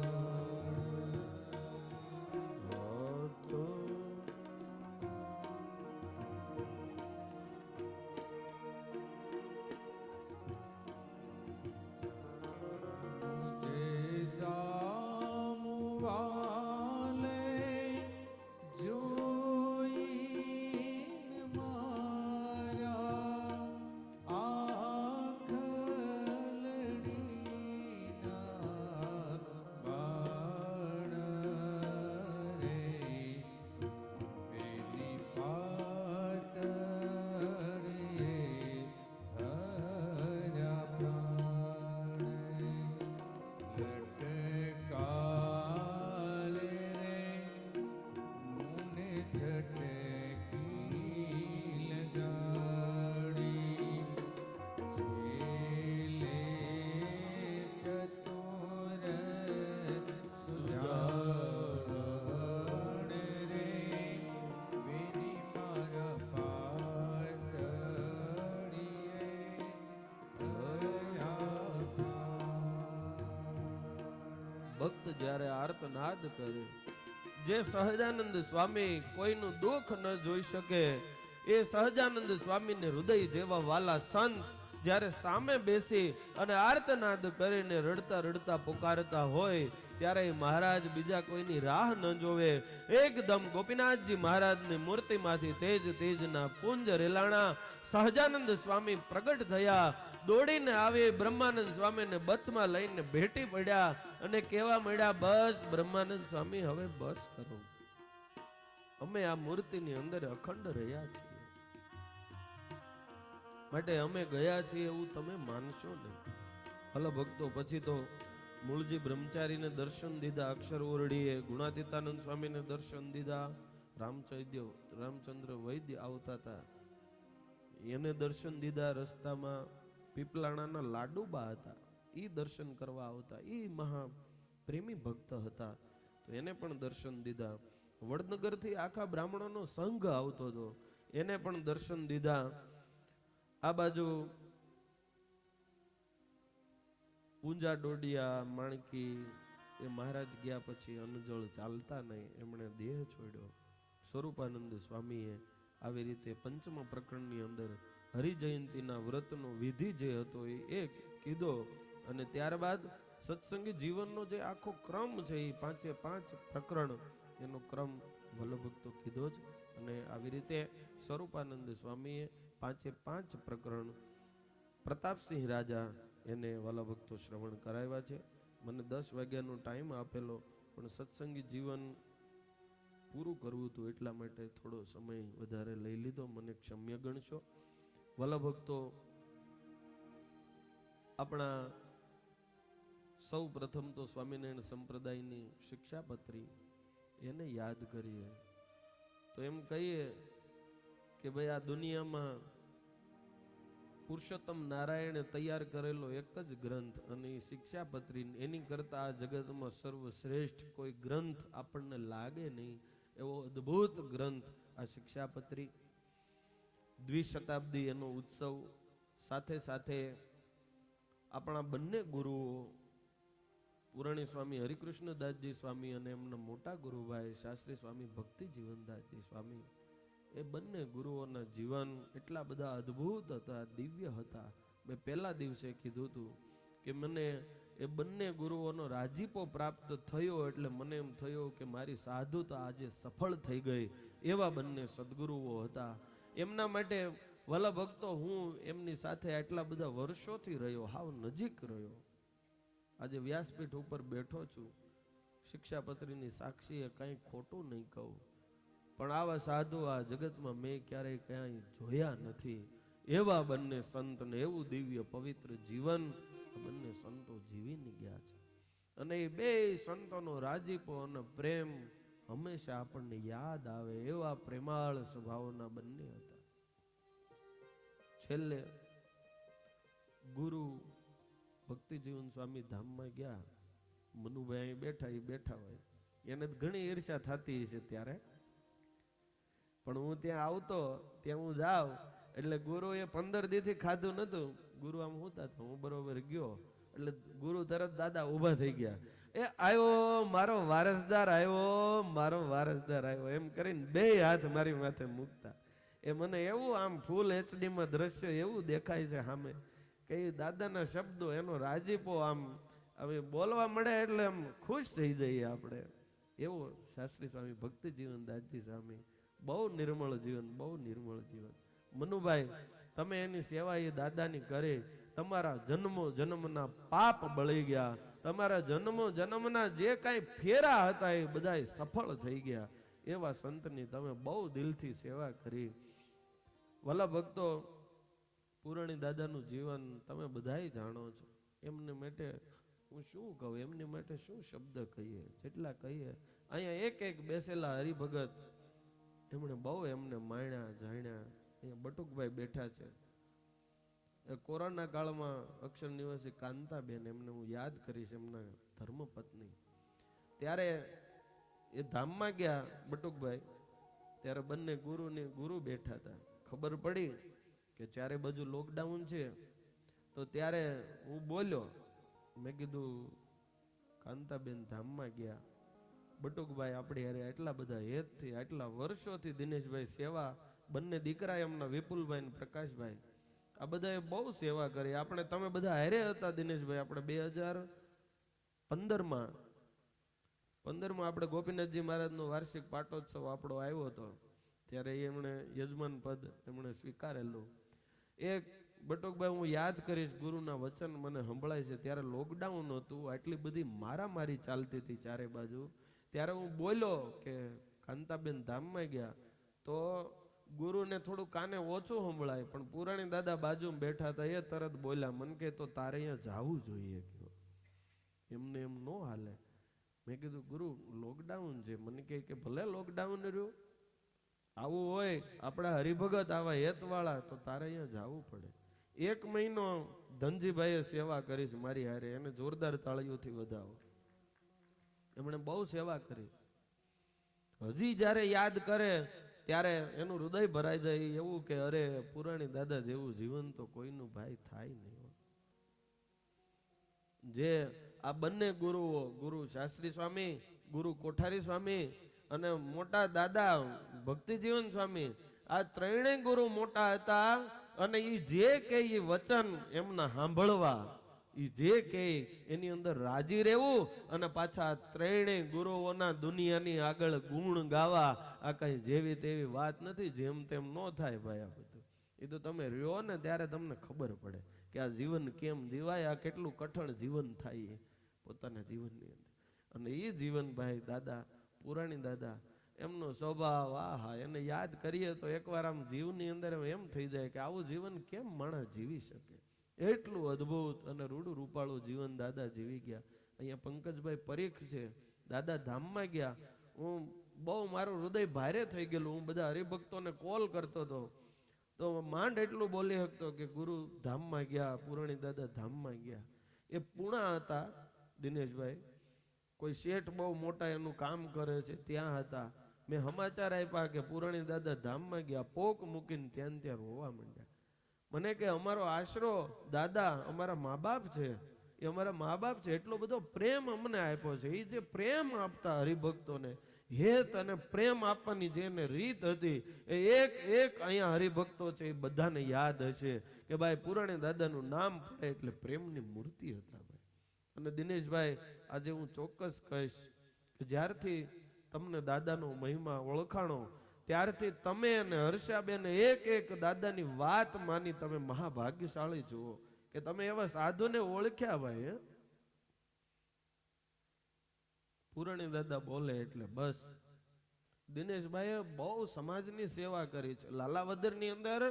[SPEAKER 2] ભક્ત જ્યારે આર્તનાદ કરે, જે સહજાનંદ સ્વામી કોઈનું દુઃખ ન જોઈ શકે, એ સહજાનંદ સ્વામીને હૃદય જેવા વાલા સંત જ્યારે સામે બેસી અને આર્તનાદ કરીને રડતા રડતા પુકારતા હોય, ત્યારે મહારાજ બીજા કોઈની રાહ ન જોવે, એકદમ ગોપીનાથજી મહારાજની મૂર્તિમાંથી તેજ તેજના પુંજ રેલાણા સહજાનંદ સ્વામી પ્રગટ થયા. દોડીને આવી બ્રહ્માનંદ સ્વામીને બથમાં લઈને ભેટી પડ્યા અને કહેવા મળ્યા, બસ બ્રહ્માનંદ સ્વામી, હવે બસ કરો, અમે આ મૂર્તિની અંદર અખંડ રહ્યા છીએ, માટે અમે ગયા છીએ એવું તમે માનશો નહીં. ભલે ભક્તો, પછી તો મૂળજી બ્રહ્મચારીને દર્શન દીધા, અક્ષર ઓરડીએ ગુણાતીતાનંદ સ્વામીને દર્શન દીધા, રામચંદ્ર વૈદ્ય આવતા હતા એને દર્શન દીધા, રસ્તામાં પીપલાણાના લાડુબા હતા ઈ દર્શન કરવા આવતા, ઈ મહા પ્રેમી ભક્ત હતા તો એને પણ દર્શન દીધા. વડનગરથી આખા બ્રાહ્મણોનો સંઘ આવતો હતો, એને પણ દર્શન દીધા. આ બાજુ પૂંજા ડોડિયા માણકી એ મહારાજ ગયા પછી અનજળ ચાલતા નહીં, એમણે દેહ છોડ્યો. સ્વરૂપાનંદ સ્વામીએ આવી રીતે પંચમ પ્રકરણની અંદર હરિજયંતીના વ્રતનો વિધિ જે હતો એ કીધો અને ત્યારબાદ સત્સંગી જીવનનો જે આખો ક્રમ છે એ 5 પ્રકરણ એનો ક્રમ વલ્લભભક્તો કીધો જ. અને આવી રીતે સ્વરૂપાનંદ સ્વામીએ 5 પ્રકરણ પ્રતાપસિંહ રાજા એને વલ્લભભક્તો શ્રવણ કરાવ્યા છે. મને 10 વાગ્યાનો ટાઈમ આપેલો, પણ સત્સંગી જીવન પૂરું કરવું હતું એટલા માટે થોડો સમય વધારે લઈ લીધો, મને ક્ષમ્ય ગણશો. વલ્લભભક્તો, આપણા સૌ પ્રથમ તો સ્વામિનારાયણ સંપ્રદાયની શિક્ષાપત્રી એને યાદ કરીએ તો એમ કહીએ કે ભાઈ આ દુનિયામાં પુરુષોત્તમ નારાયણે તૈયાર કરેલો એક જ ગ્રંથ અને એ શિક્ષાપત્રી, એની કરતા આ જગતમાં સર્વશ્રેષ્ઠ કોઈ ગ્રંથ આપણને લાગે નહીં એવો અદ્ભુત ગ્રંથ આ શિક્ષાપત્રી. દ્વિશતાબ્દી એનો ઉત્સવ, સાથે સાથે આપણા બંને ગુરુઓ પુરાણી સ્વામી હરિકૃષ્ણદાસજી સ્વામી અને એમના મોટા ગુરુભાઈ શાસ્ત્રી સ્વામી ભક્તિ જીવનદાસજી સ્વામી, એ બંને ગુરુઓના જીવન એટલા બધા અદ્ભુત હતા, દિવ્ય હતા. મેં પહેલા દિવસે કીધું હતું કે મને એ બંને ગુરુઓનો રાજીપો પ્રાપ્ત થયો એટલે મને એમ થયો કે મારી સાધુતા આજે સફળ થઈ ગઈ. એવા બંને સદગુરુઓ હતા. એમના માટે વલ્લભ ભક્તો હું એમની સાથે આટલા બધા વર્ષોથી રહ્યો, હાવ નજીક રહ્યો. આજે વ્યાસપીઠ ઉપર બેઠો છું, શિક્ષાપત્રીની સાક્ષીએ કંઈ ખોટું નહીં કહું, પણ આવા સાધુ આ જગતમાં મેં ક્યારેય ક્યાંય જોયા નથી. એવા બંને સંત ને એવું દિવ્ય પવિત્ર જીવન બંને સંતો જીવીને ગયા છે. અને એ બે સંતોનો રાજીપો અને પ્રેમ હંમેશા આપણને યાદ આવે. એવા પ્રેમાળ સ્વભાવના બંને હતા. છેલ્લે ગુરુ ભક્તિજીવન સ્વામી ધામમાં ગયા. મનુભાઈ અહીં બેઠા, એ બેઠા હોય, એને ઘણી ઈર્ષા થતી છે ત્યારે, પણ હું ત્યાં આવતો, ત્યાં હું જાઉં એટલે ગુરુએ 15 દીથી ખાધું નતું. ગુરુ આમ હોતા હતા, હું બરોબર ગયો એટલે ગુરુ તરત દાદા ઊભા થઈ ગયા. એ આવ્યો મારો વારસદાર, આવ્યો મારો વારસદાર આવ્યો, એમ કરીને 2 હાથ મારી માથે મૂકતા. એ મને એવું આમ ફૂલ એચડીમાં દ્રશ્ય એવું દેખાય છે સામે કે એ દાદાના શબ્દો, એનો રાજીપો આમ હવે બોલવા મળે એટલે આમ ખુશ થઈ જઈએ આપણે. એવો શાસ્ત્રી સ્વામી ભક્તિજીવન દાસજી સ્વામી, બહુ નિર્મળ જીવન, બહુ નિર્મળ જીવન. મનુભાઈ, તમે એની સેવા એ દાદાની કરે, તમારા જન્મો જન્મના પાપ બળી ગયા, તમારા જન્મો જન્મના જે કાંઈ ફેરા હતા એ બધાય સફળ થઈ ગયા. એવા સંતની તમે બહુ દિલથી સેવા કરી. વલ્લભ ભક્તો, પુરાણી દાદાનું જીવન તમે બધાય જાણો છો. એમને માટે હું શું કહું, એમની માટે શું શબ્દ કહીએ, જેટલા કહીએ. અહીંયા એક એક બેસેલા હરિભગત એમણે બહુ એમને માણ્યા જાણ્યા. અહીંયા બટુકભાઈ બેઠા છે, એ કોરોના કાળમાં અક્ષર નિવાસી કાંતાબેન, એમને હું યાદ કરીશ, એમના ધર્મપત્ની. ત્યારે એ ધામમાં ગયા બટુકભાઈ, ત્યારે બંને ગુરુ બેઠા હતા. ખબર પડી કે ચારે બાજુ લોકડાઉન છે, તો ત્યારે હું બોલ્યો, મેં કીધું કાંતાબેન ધામમાં ગયા, બટુકભાઈ આપણી હારે આટલા બધા હેતથી આટલા વર્ષોથી દિનેશભાઈ સેવા, બંને દીકરા એમના વિપુલભાઈ ને પ્રકાશભાઈ, આ બધાએ બહુ સેવા કરી. આપણે તમે બધા હારે હતા દિનેશભાઈ. આપણે 2015માં આપણે ગોપીનાથજી મહારાજનો વાર્ષિક પાટોત્સવ આપણો આવ્યો હતો, ત્યારે એમણે યજમાન પદ એમણે સ્વીકારેલું. એક બટુકભાઈ હું યાદ કરીશ, ગુરુના વચન મને સંભળાય છે. ત્યારે લોકડાઉન હતું, આટલી બધી મારામારી ચાલતી હતી ચારે બાજુ. ત્યારે હું બોલ્યો કે કાંતાબેન ધામમાં ગયા, તો ગુરુને થોડું કાને ઓછું સંભળાય, પણ પુરાણી દાદા બાજુમાં બેઠા હતા, એ તરત બોલ્યા, મન કે તો તારે અહીંયા જાવું જોઈએ, એમને એમ ન હાલે. મેં કીધું ગુરુ લોકડાઉન છે. મને કે ભલે લોકડાઉન રહ્યું, આવું હોય આપણા હરિભગત આવા હેતવાળા, તો તારે અહીંયા જાવું પડે. 1 મહિનો ધનજીભાઈએ સેવા કરી છે મારી હારે, એને જોરદાર તાળીઓથી વધાવો. એમણે બહુ સેવા કરી. હજી જ્યારે યાદ કરે ત્યારે એનું હૃદય ભરાઈ જાય એવું કે અરે પુરાણી દાદા જેવું જીવન તો કોઈનું ભાઈ થાય નહીં. જે આ બંને ગુરુઓ, ગુરુ શાસ્ત્રી સ્વામી, ગુરુ કોઠારી સ્વામી અને મોટા દાદા ભક્તિજીવન સ્વામી, આ ત્રણેય ગુરુ મોટા હતા. અને એ જે કે એ વચન એમના સાંભળવા, એ જે કે એની અંદર રાજી રહેવું, અને પાછા ત્રણેય ગુરુઓના દુનિયાની આગળ ગુણ ગાવા. આ કઈ જેવી તેવી વાત નથી, જેમ તેમ ન થાય ભાઈ. આ બધું એ તો તમે રહ્યો ને ત્યારે તમને ખબર પડે કે આ જીવન કેમ જીવાય, આ કેટલું કઠણ જીવન થાય પોતાના જીવનની અંદર. અને એ જીવન ભાઈ દાદા, પુરાણી દાદા, એમનો સ્વભાવ, આહા, એને યાદ કરીએ તો એકવાર આમ જીવની અંદર એમ થઈ જાય કે આવું જીવન કેમ માણસ જીવી શકે. એટલું અદ્ભુત અને રૂડું રૂપાળું જીવન દાદા જીવી ગયા. અહીંયા પંકજભાઈ પરીખ છે, દાદા ધામમાં ગયા. હું બહુ, મારું હૃદય ભારે થઈ ગયેલું. હું બધા હરિભક્તોને કોલ કરતો હતો, તો માંડ એટલું બોલી શકતો કે ગુરુ ધામમાં ગયા, પુરાણી દાદા ધામમાં ગયા. એ પૂણા હતા દિનેશભાઈ, કોઈ શેઠ બહુ મોટા એનું કામ કરે છે ત્યાં હતા. મેં સમાચાર આપ્યા કે પુરાણી દાદા ધામમાં ગયા, પોક મૂકીને ત્યાં રોવા માંડ્યા. મને કે અમારો આશરો દાદા અમારા મા બાપ છે, એ અમારા મા બાપ છે, એટલો બધો પ્રેમ અમને આપ્યો છે. એ જે પ્રેમ આપતા હરિભક્તોને, હેત અને પ્રેમ આપવાની જેને રીત હતી, એ એક એક અહીંયા હરિભક્તો છે એ બધાને યાદ હશે કે ભાઈ પુરાણી દાદાનું નામ પડે એટલે પ્રેમની મૂર્તિ હતા ભાઈ. અને દિનેશભાઈ આજે હું ચોક્કસ કહીશ કે જ્યારથી તમને દાદાનો મહિમા ઓળખાણો ત્યારથી તમે અને હર્ષાબેન એક એક દાદાની વાત માની તમે મહાભાગ્યશાળી જુઓ કે તમે એવા સાધુને ઓળખ્યા ભાઈ. પુરાણી દાદા બોલે એટલે બસ. દિનેશભાઈએ બહુ સમાજની સેવા કરી છે. લાલાવદરની અંદર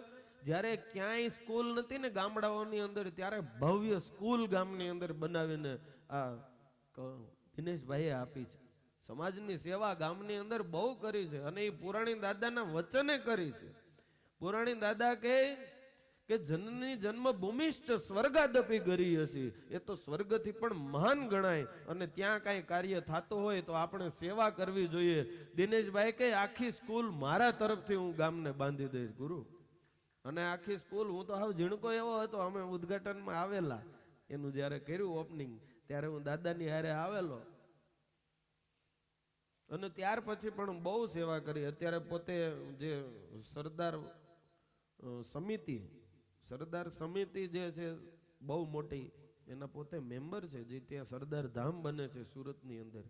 [SPEAKER 2] જ્યારે ક્યાંય સ્કૂલ નથી ને ગામડાઓની અંદર, ત્યારે ભવ્ય સ્કૂલ ગામની અંદર બનાવીને આ દિનેશભાઈએ આપી છે. સમાજની સેવા ગામની અંદર બહુ કરી છે અને એ પુરાણી દાદાના વચને કરી છે. પુરાણી દાદા કે જનની જન્મભૂમિષ્ઠ સ્વર્ગાદપી ગરી હશે, એ તો સ્વર્ગથી પણ મહાન ગણાય અને ત્યાં કાંઈ કાર્ય થતું હોય તો આપણે સેવા કરવી જોઈએ. દિનેશભાઈ કે આખી સ્કૂલ મારા તરફથી હું ગામને બાંધી દઈશ ગુરુ. અને આખી સ્કૂલ, હું તો હાવ ઝીણકો એવો હતો, અમે ઉદ્ઘાટનમાં આવેલા, એનું જ્યારે કર્યું ઓપનિંગ ત્યારે હું દાદાની હારે આવેલો અને ત્યાર પછી પણ બહુ સેવા કરી. અત્યારે પોતે જે સરદાર સમિતિ જે છે બહુ મોટી, એના પોતે મેમ્બર છે. જે ત્યાં સરદાર ધામ બને છે સુરતની અંદર,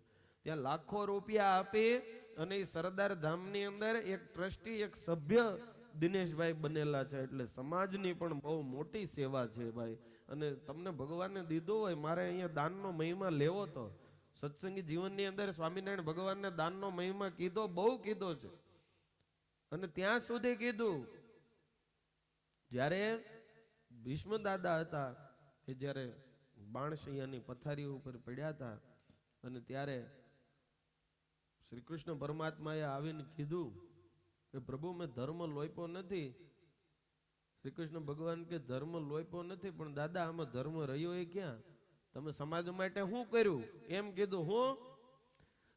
[SPEAKER 2] ત્યાં લાખો રૂપિયા આપી અને એ સરદાર ધામની અંદર એક ટ્રસ્ટી, એક સભ્ય દિનેશભાઈ બનેલા છે. એટલે સમાજની પણ બહુ મોટી સેવા છે ભાઈ. અને તમને ભગવાને દીધો હોય, મારે અહીંયા દાનનો મહિમા લેવો તો સત્સંગી જીવનની અંદર સ્વામિનારાયણ ભગવાનને દાનનો મહિમા કીધો, બહુ કીધો છે. અને ત્યાં સુધી કીધું જ્યારે ભીષ્મ દાદા હતા એ જ્યારે બાણશૈયાની પથારી ઉપર પડ્યા હતા અને ત્યારે શ્રી કૃષ્ણ પરમાત્માએ આવીને કીધું કે પ્રભુ મેં ધર્મ લોપ્યો નથી. શ્રી કૃષ્ણ ભગવાન કે ધર્મ લોપ્યો નથી, પણ દાદા આમાં ધર્મ રહ્યો એ ક્યાં? તમે સમાજ માટે શું કર્યું? એમ કીધું. હું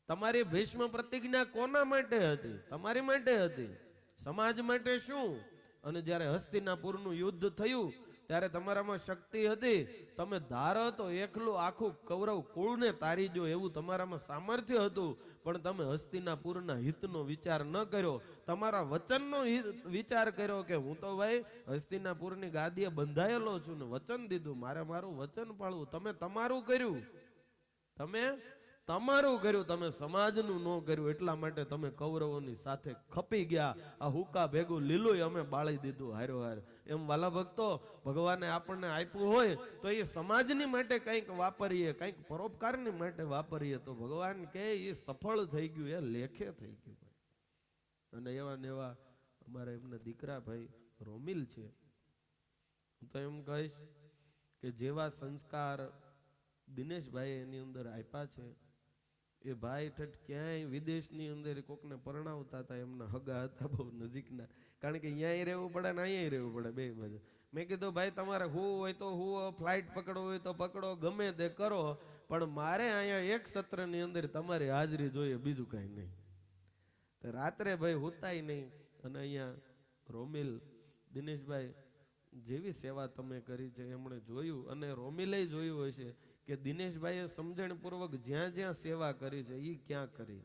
[SPEAKER 2] તમારી ભીષ્મ પ્રતિજ્ઞા કોના માટે હતી? તમારી માટે હતી. સમાજ માટે શું? અને જ્યારે હસ્તિનાપુરનું યુદ્ધ થયું ત્યારે તમારામાં શક્તિ હતી, તમે ધારો તો એકલું આખું કૌરવ કુળને તારી દો એવું તમારામાં સામર્થ્ય હતું, પણ તમે હસ્તિનાપુરના હિતનો વિચાર ન કર્યો, તમારા વચનનો વિચાર કર્યો કે હું તો ભાઈ હસ્તિનાપુરની ગાદીએ બંધાયેલો છું ને વચન દીધું, મારે મારું વચન પાળવું. તમે તમારું કર્યું, તમે સમાજનું ન કર્યું. એટલા માટે તમે કૌરવોની સાથે ખપી ગયા. આ હુકા ભેગું લીલું અમે બાળી દીધું હારો હાર. એમ વાલા ભક્તો, ભગવાને આપણને આપ્યું હોય તો એ સમાજની માટે કંઈક વાપરીએ, કંઈક પરોપકારની માટે વાપરીએ તો ભગવાન કે એ સફળ થઈ ગયું, એ લેખે થઈ ગયું. અને એવા ને એવા અમારા એમના દીકરા ભાઈ રોમિલ છે. હું તો એમ કહીશ કે જેવા સંસ્કાર દિનેશભાઈ એની અંદર આપ્યા છે, એ ભાઈ ઠઠ ક્યાંય વિદેશની અંદર કોકને પરણાવતા હતા, એમના હગા હતા બહુ નજીકના, કારણ કે અહીંયા રહેવું પડે ને અહીંયા રહેવું પડે બે બાજુ. મેં કીધું ભાઈ તમારે હું હોય તો હું, ફ્લાઇટ પકડવો હોય તો પકડો, ગમે તે કરો, પણ મારે અહીંયા એક સત્રની અંદર તમારી હાજરી જોઈએ, બીજું કાંઈ નહીં. તો રાત્રે ભાઈ હોતાય નહીં. અને અહીંયા રોમિલ દિનેશભાઈ જેવી સેવા તમે કરી છે એમણે જોયું, અને રોમિલે જોયું હોય છે કે દિનેશભાઈએ સમજણપૂર્વક જ્યાં જ્યાં સેવા કરી છે એ ક્યાં કરી.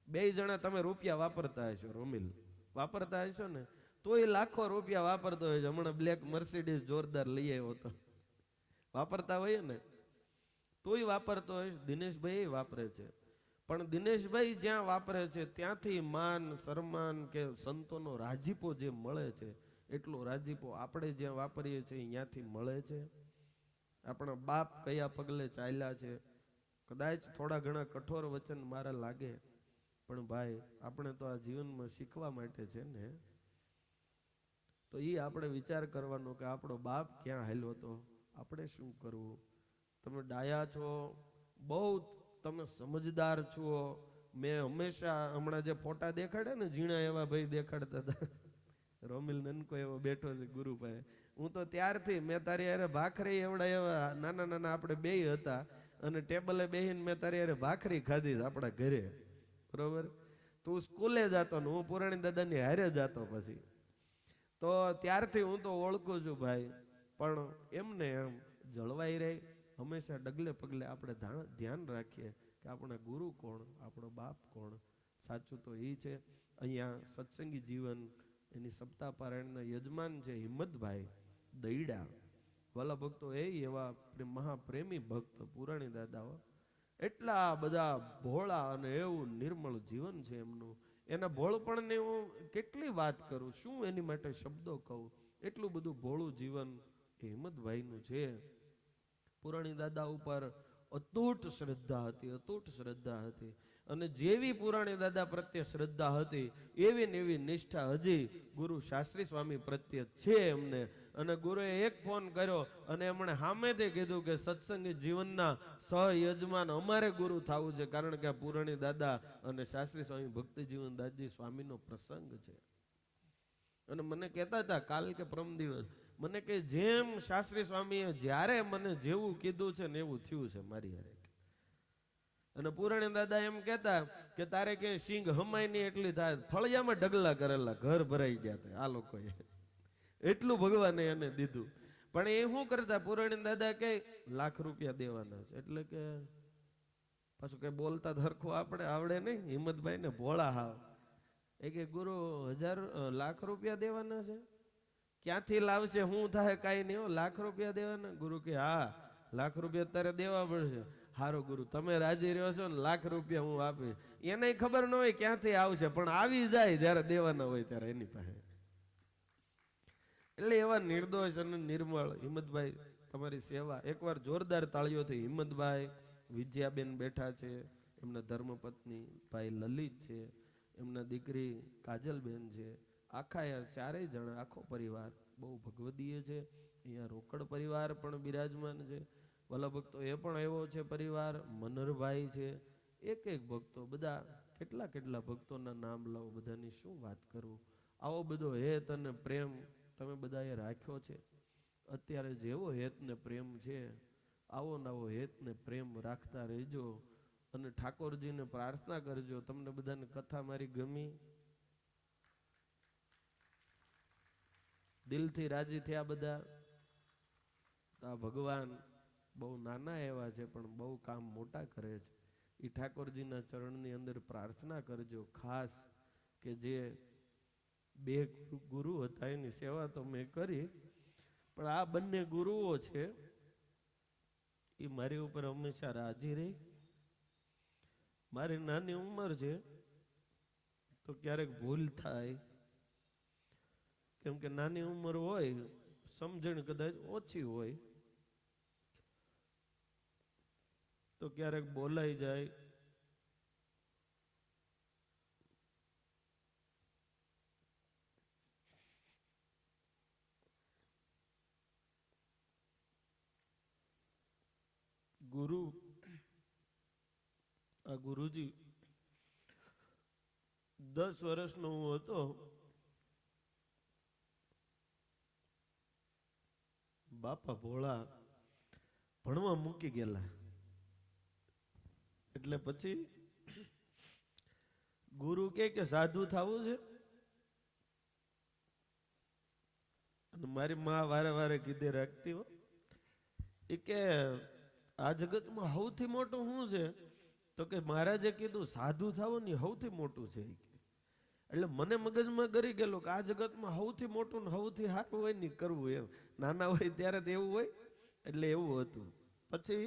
[SPEAKER 2] બે જણા તમે રૂપિયા વાપરતા હશો, રોમિલ વાપરતા હશો ને, તો એ લાખો રૂપિયા વાપરતો હોય છે. હમણાં બ્લેક મર્સિડીઝ જોરદાર લઈ આવ્યો તો વાપરતા હોય ને, તોય વાપરતો હોય. દિનેશભાઈ વાપરે છે, પણ દિનેશભાઈ જ્યાં વાપરે છે ત્યાંથી માન સન્માન કે સંતોનો રાજીપો જે મળે છે, એટલો રાજીપો આપણે જ્યાં વાપરીએ છીએ ત્યાંથી મળે છે. આપણા બાપ કયા પગલે ચાલ્યા છે, કદાચ થોડા ઘણા કઠોર વચન મારા લાગે, પણ ભાઈ આપણે તો આ જીવનમાં શીખવા માટે છે ને, તો એ આપણે વિચાર કરવાનો કે આપણો બાપ ક્યાં હાલ્યો હતો, આપણે શું કરવું. તમે ડાયા છો, બહુ તમે સમજદાર છો. મેં હંમેશા હમણાં જે ફોટા દેખાડે ને, ઝીણા એવા ભાઈ દેખાડતા હતા, રોમિલ નનકો એવો બેઠો છે ગુરુ પાસે. હું તો ત્યારથી મેં તારી યારે ભાખરી એવડા એવા નાના નાના આપણે બે હતા, અને ટેબલે બેહીને મેં તારી યારે ભાખરી ખાધી આપણા ઘરે, બરોબર. તું સ્કૂલે જતો ને હું પુરાણી દાદાની હારે જતો, પછી તો ત્યારથી હું તો ઓળખું છું ભાઈ. પણ એમને એમ જળવાઈ રહે, હંમેશા ડગલે પગલે આપણે ધ્યાન રાખીએ કે આપણા ગુરુ કોણ, આપણો બાપ કોણ. સાચું તો એ છે. અહીંયા સત્સંગી જીવન એની સપ્તાહ પારાયણના યજમાન છે હિંમતભાઈ દઈડા, વાલા ભક્તો એવા મહાપ્રેમી ભક્ત પુરાણી દાદાઓ, એટલા બધા ભોળા અને એવું નિર્મળ જીવન છે એમનું. એના ભોળપણને હું કેટલી વાત કરું, શું એની માટે શબ્દો કહું, એટલું બધું ભોળું જીવન એ હિંમતભાઈનું છે. પુરાણી દાદા ઉપર અતૂટ શ્રદ્ધા હતી, અતૂટ શ્રદ્ધા હતી. અને જેવી પુરાણી દાદા પ્રત્યે શ્રદ્ધા હતી એવી ને એવી નિષ્ઠા હજી ગુરુ શાસ્ત્રી સ્વામી પ્રત્યે છે એમને. અને ગુરુએ એક ફોન કર્યો અને એમણે સામેથી કીધું કે સત્સંગી જીવનના સહયજમાન અમારે ગુરુ થવું છે, કારણ કે આ પુરાણી દાદા અને શાસ્ત્રી સ્વામી ભક્તિ જીવન દાસજી સ્વામીનો પ્રસંગ છે. અને મને કહેતા હતા કાલ કે પરમ દિવસ, મને કે જેમ શાસ્ત્રી સ્વામીએ જ્યારે મને જેવું કીધું છે ને એવું થયું છે મારી હારે. અને પુરાણી દાદા એમ કહેતા કે તારે કે સિંગ હમાય નહીં એટલી થાય, ફળિયામાં ઢગલા કરેલા, ઘર ભરાઈ ગયા હતા આ લોકોએ, એટલું ભગવાને એને દીધું. પણ એ શું કરતા, પુરાણી દાદા કે લાખ રૂપિયા દેવાના છે, એટલે કે પાછું કઈ બોલતા સરખું આપણે આવડે નહીં, હિંમતભાઈ ને ભોળા હાવ. એ કે ગુરુ 1000 લાખ રૂપિયા દેવાના છે, ક્યાંથી લાવશે, શું થાય કાંઈ નહીં, લાખ રૂપિયા દેવાના. ગુરુ કે હા લાખ રૂપિયા તારે દેવા પડશે. હારો ગુરુ તમે રાજી રહ્યો છો ને, લાખ રૂપિયા હું આપીશ. એને ખબર ન હોય ક્યાંથી આવશે, પણ આવી જાય જ્યારે દેવાના હોય ત્યારે એની પાસે. એટલે એવા નિર્દોષ અને નિર્મળ હિંમતભાઈ, તમારી સેવા એકવાર જોરદાર તાળીઓથી. હિંમતભાઈ, વિજયાબેન બેઠા છે, એમના ધર્મપત્ની ભાઈ લલિત છે, એમના દીકરી કાજલબેન છે, આખા યાર ચારેય જણા, આખો પરિવાર બહુ ભગવદીય છે. અહીંયા રોકડ પરિવાર પણ બિરાજમાન છે. વાલા ભક્તો એ પણ એવો છે પરિવાર. મનરભાઈ છે, એક એક ભક્તો, બધા કેટલા કેટલા ભક્તોના નામ લાવો, બધાની શું વાત કરું. આવો બધો હેત અને પ્રેમ તમે બધાએ રાખ્યો છે. અત્યારે જેવો હેત ને પ્રેમ છે, આવો નવો હેત ને પ્રેમ રાખતા રહેજો. અને ઠાકોરજીને પ્રાર્થના કરજો. તમને બધાને કથા મારી ગમી? દિલથી રાજી થયા બધા? આ ભગવાન બહુ નાના એવા છે પણ બહુ કામ મોટા કરે છે. એ ઠાકોરજીના ચરણની અંદર પ્રાર્થના કરજો ખાસ, કે જે 2 ગુરુ હતા એની સેવા તો મેં કરી, પણ આ બંને ગુરુઓ છે એ મારી ઉપર હંમેશા રાજી રહી. મારી નાની ઉંમર છે તો ક્યારેક ભૂલ થાય, કેમ કે નાની ઉંમર હોય, સમજણ કદાચ ઓછી હોય, તો ક્યારેક બોલાઈ જાય. ગુરુ, આ ગુરુજી 10 વર્ષનો હું હતો, બાપા ભોળા ભણવા મૂકી ગયેલા. એટલે પછી ગુરુ કે સાધુ થવું છે, અને મારી માં વારે વારે કીધે રાખતી હો, એ કે આ જગતમાં સૌથી મોટું શું છે, તો કે મહારાજે કીધું સાધુ થવું ને સૌથી મોટું છે. એટલે મને મગજમાં કરી ગયેલું કે આ જગતમાં સૌથી મોટું ને સૌથી સારું હોય ને કરવું. એમ નાના હોય ત્યારે તો એવું હોય, એટલે એવું હતું. પછી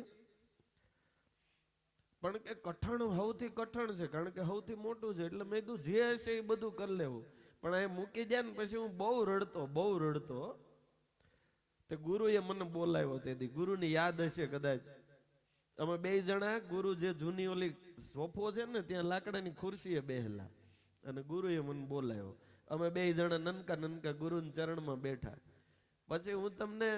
[SPEAKER 2] પણ કે કઠણ સૌથી કઠણ છે, કારણ કે સૌથી મોટું છે. એટલે મેં કીધું જે હશે એ બધું કરી લેવું. પણ એ મૂકી જાય ને પછી હું બહુ રડતો. તે ગુરુએ મને બોલાવ્યો. તેથી ગુરુની યાદ હશે કદાચ, અમે 2 જણા, ગુરુ જે જૂની ઓલી સોફો છે ને ત્યાં લાકડાની ખુરશીએ બેહેલા, અને ગુરુએ મને બોલાવ્યો. અમે 2 જણા નનકા ગુરુના ચરણમાં બેઠા. પછી હું તમને,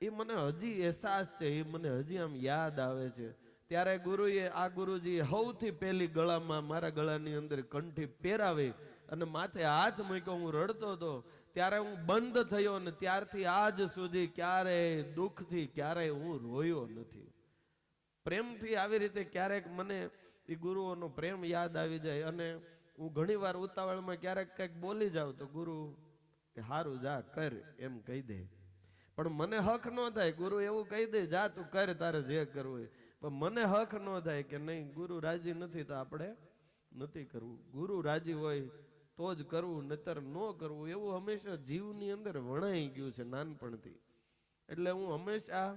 [SPEAKER 2] એ મને હજી અહેસાસ છે, એ મને હજી આમ યાદ આવે છે. ત્યારે ગુરુએ, આ ગુરુજી સૌથી પહેલી ગળામાં, મારા ગળાની અંદર કંઠી પહેરાવી અને માથે હાથ મૂક્યો. હું રડતો હતો ત્યારે હું બંધ થયો, અને ત્યારથી આજ સુધી ક્યારેય દુઃખથી ક્યારેય હું રોયો નથી. પ્રેમથી આવી રીતે ક્યારેક મને એ ગુરુઓનો પ્રેમ યાદ આવી જાય. અને હું ઘણી વાર ઉતાવળમાં ક્યારેક કંઈક બોલી જાઉં તો ગુરુ કે હારું જા કર એમ કહી દે. પણ મને હક ન થાય, ગુરુ એવું કહી દે જા તું કર તારે જે કરવું હોય. પણ મને હક ન થાય કે નહીં, ગુરુ રાજી નથી તો આપણે નથી કરવું. ગુરુ રાજી હોય તો જ કરવું, નહીતર ન કરવું. એવું હંમેશા જીવની અંદર વણાઈ ગયું છે નાનપણથી. એટલે હું હંમેશા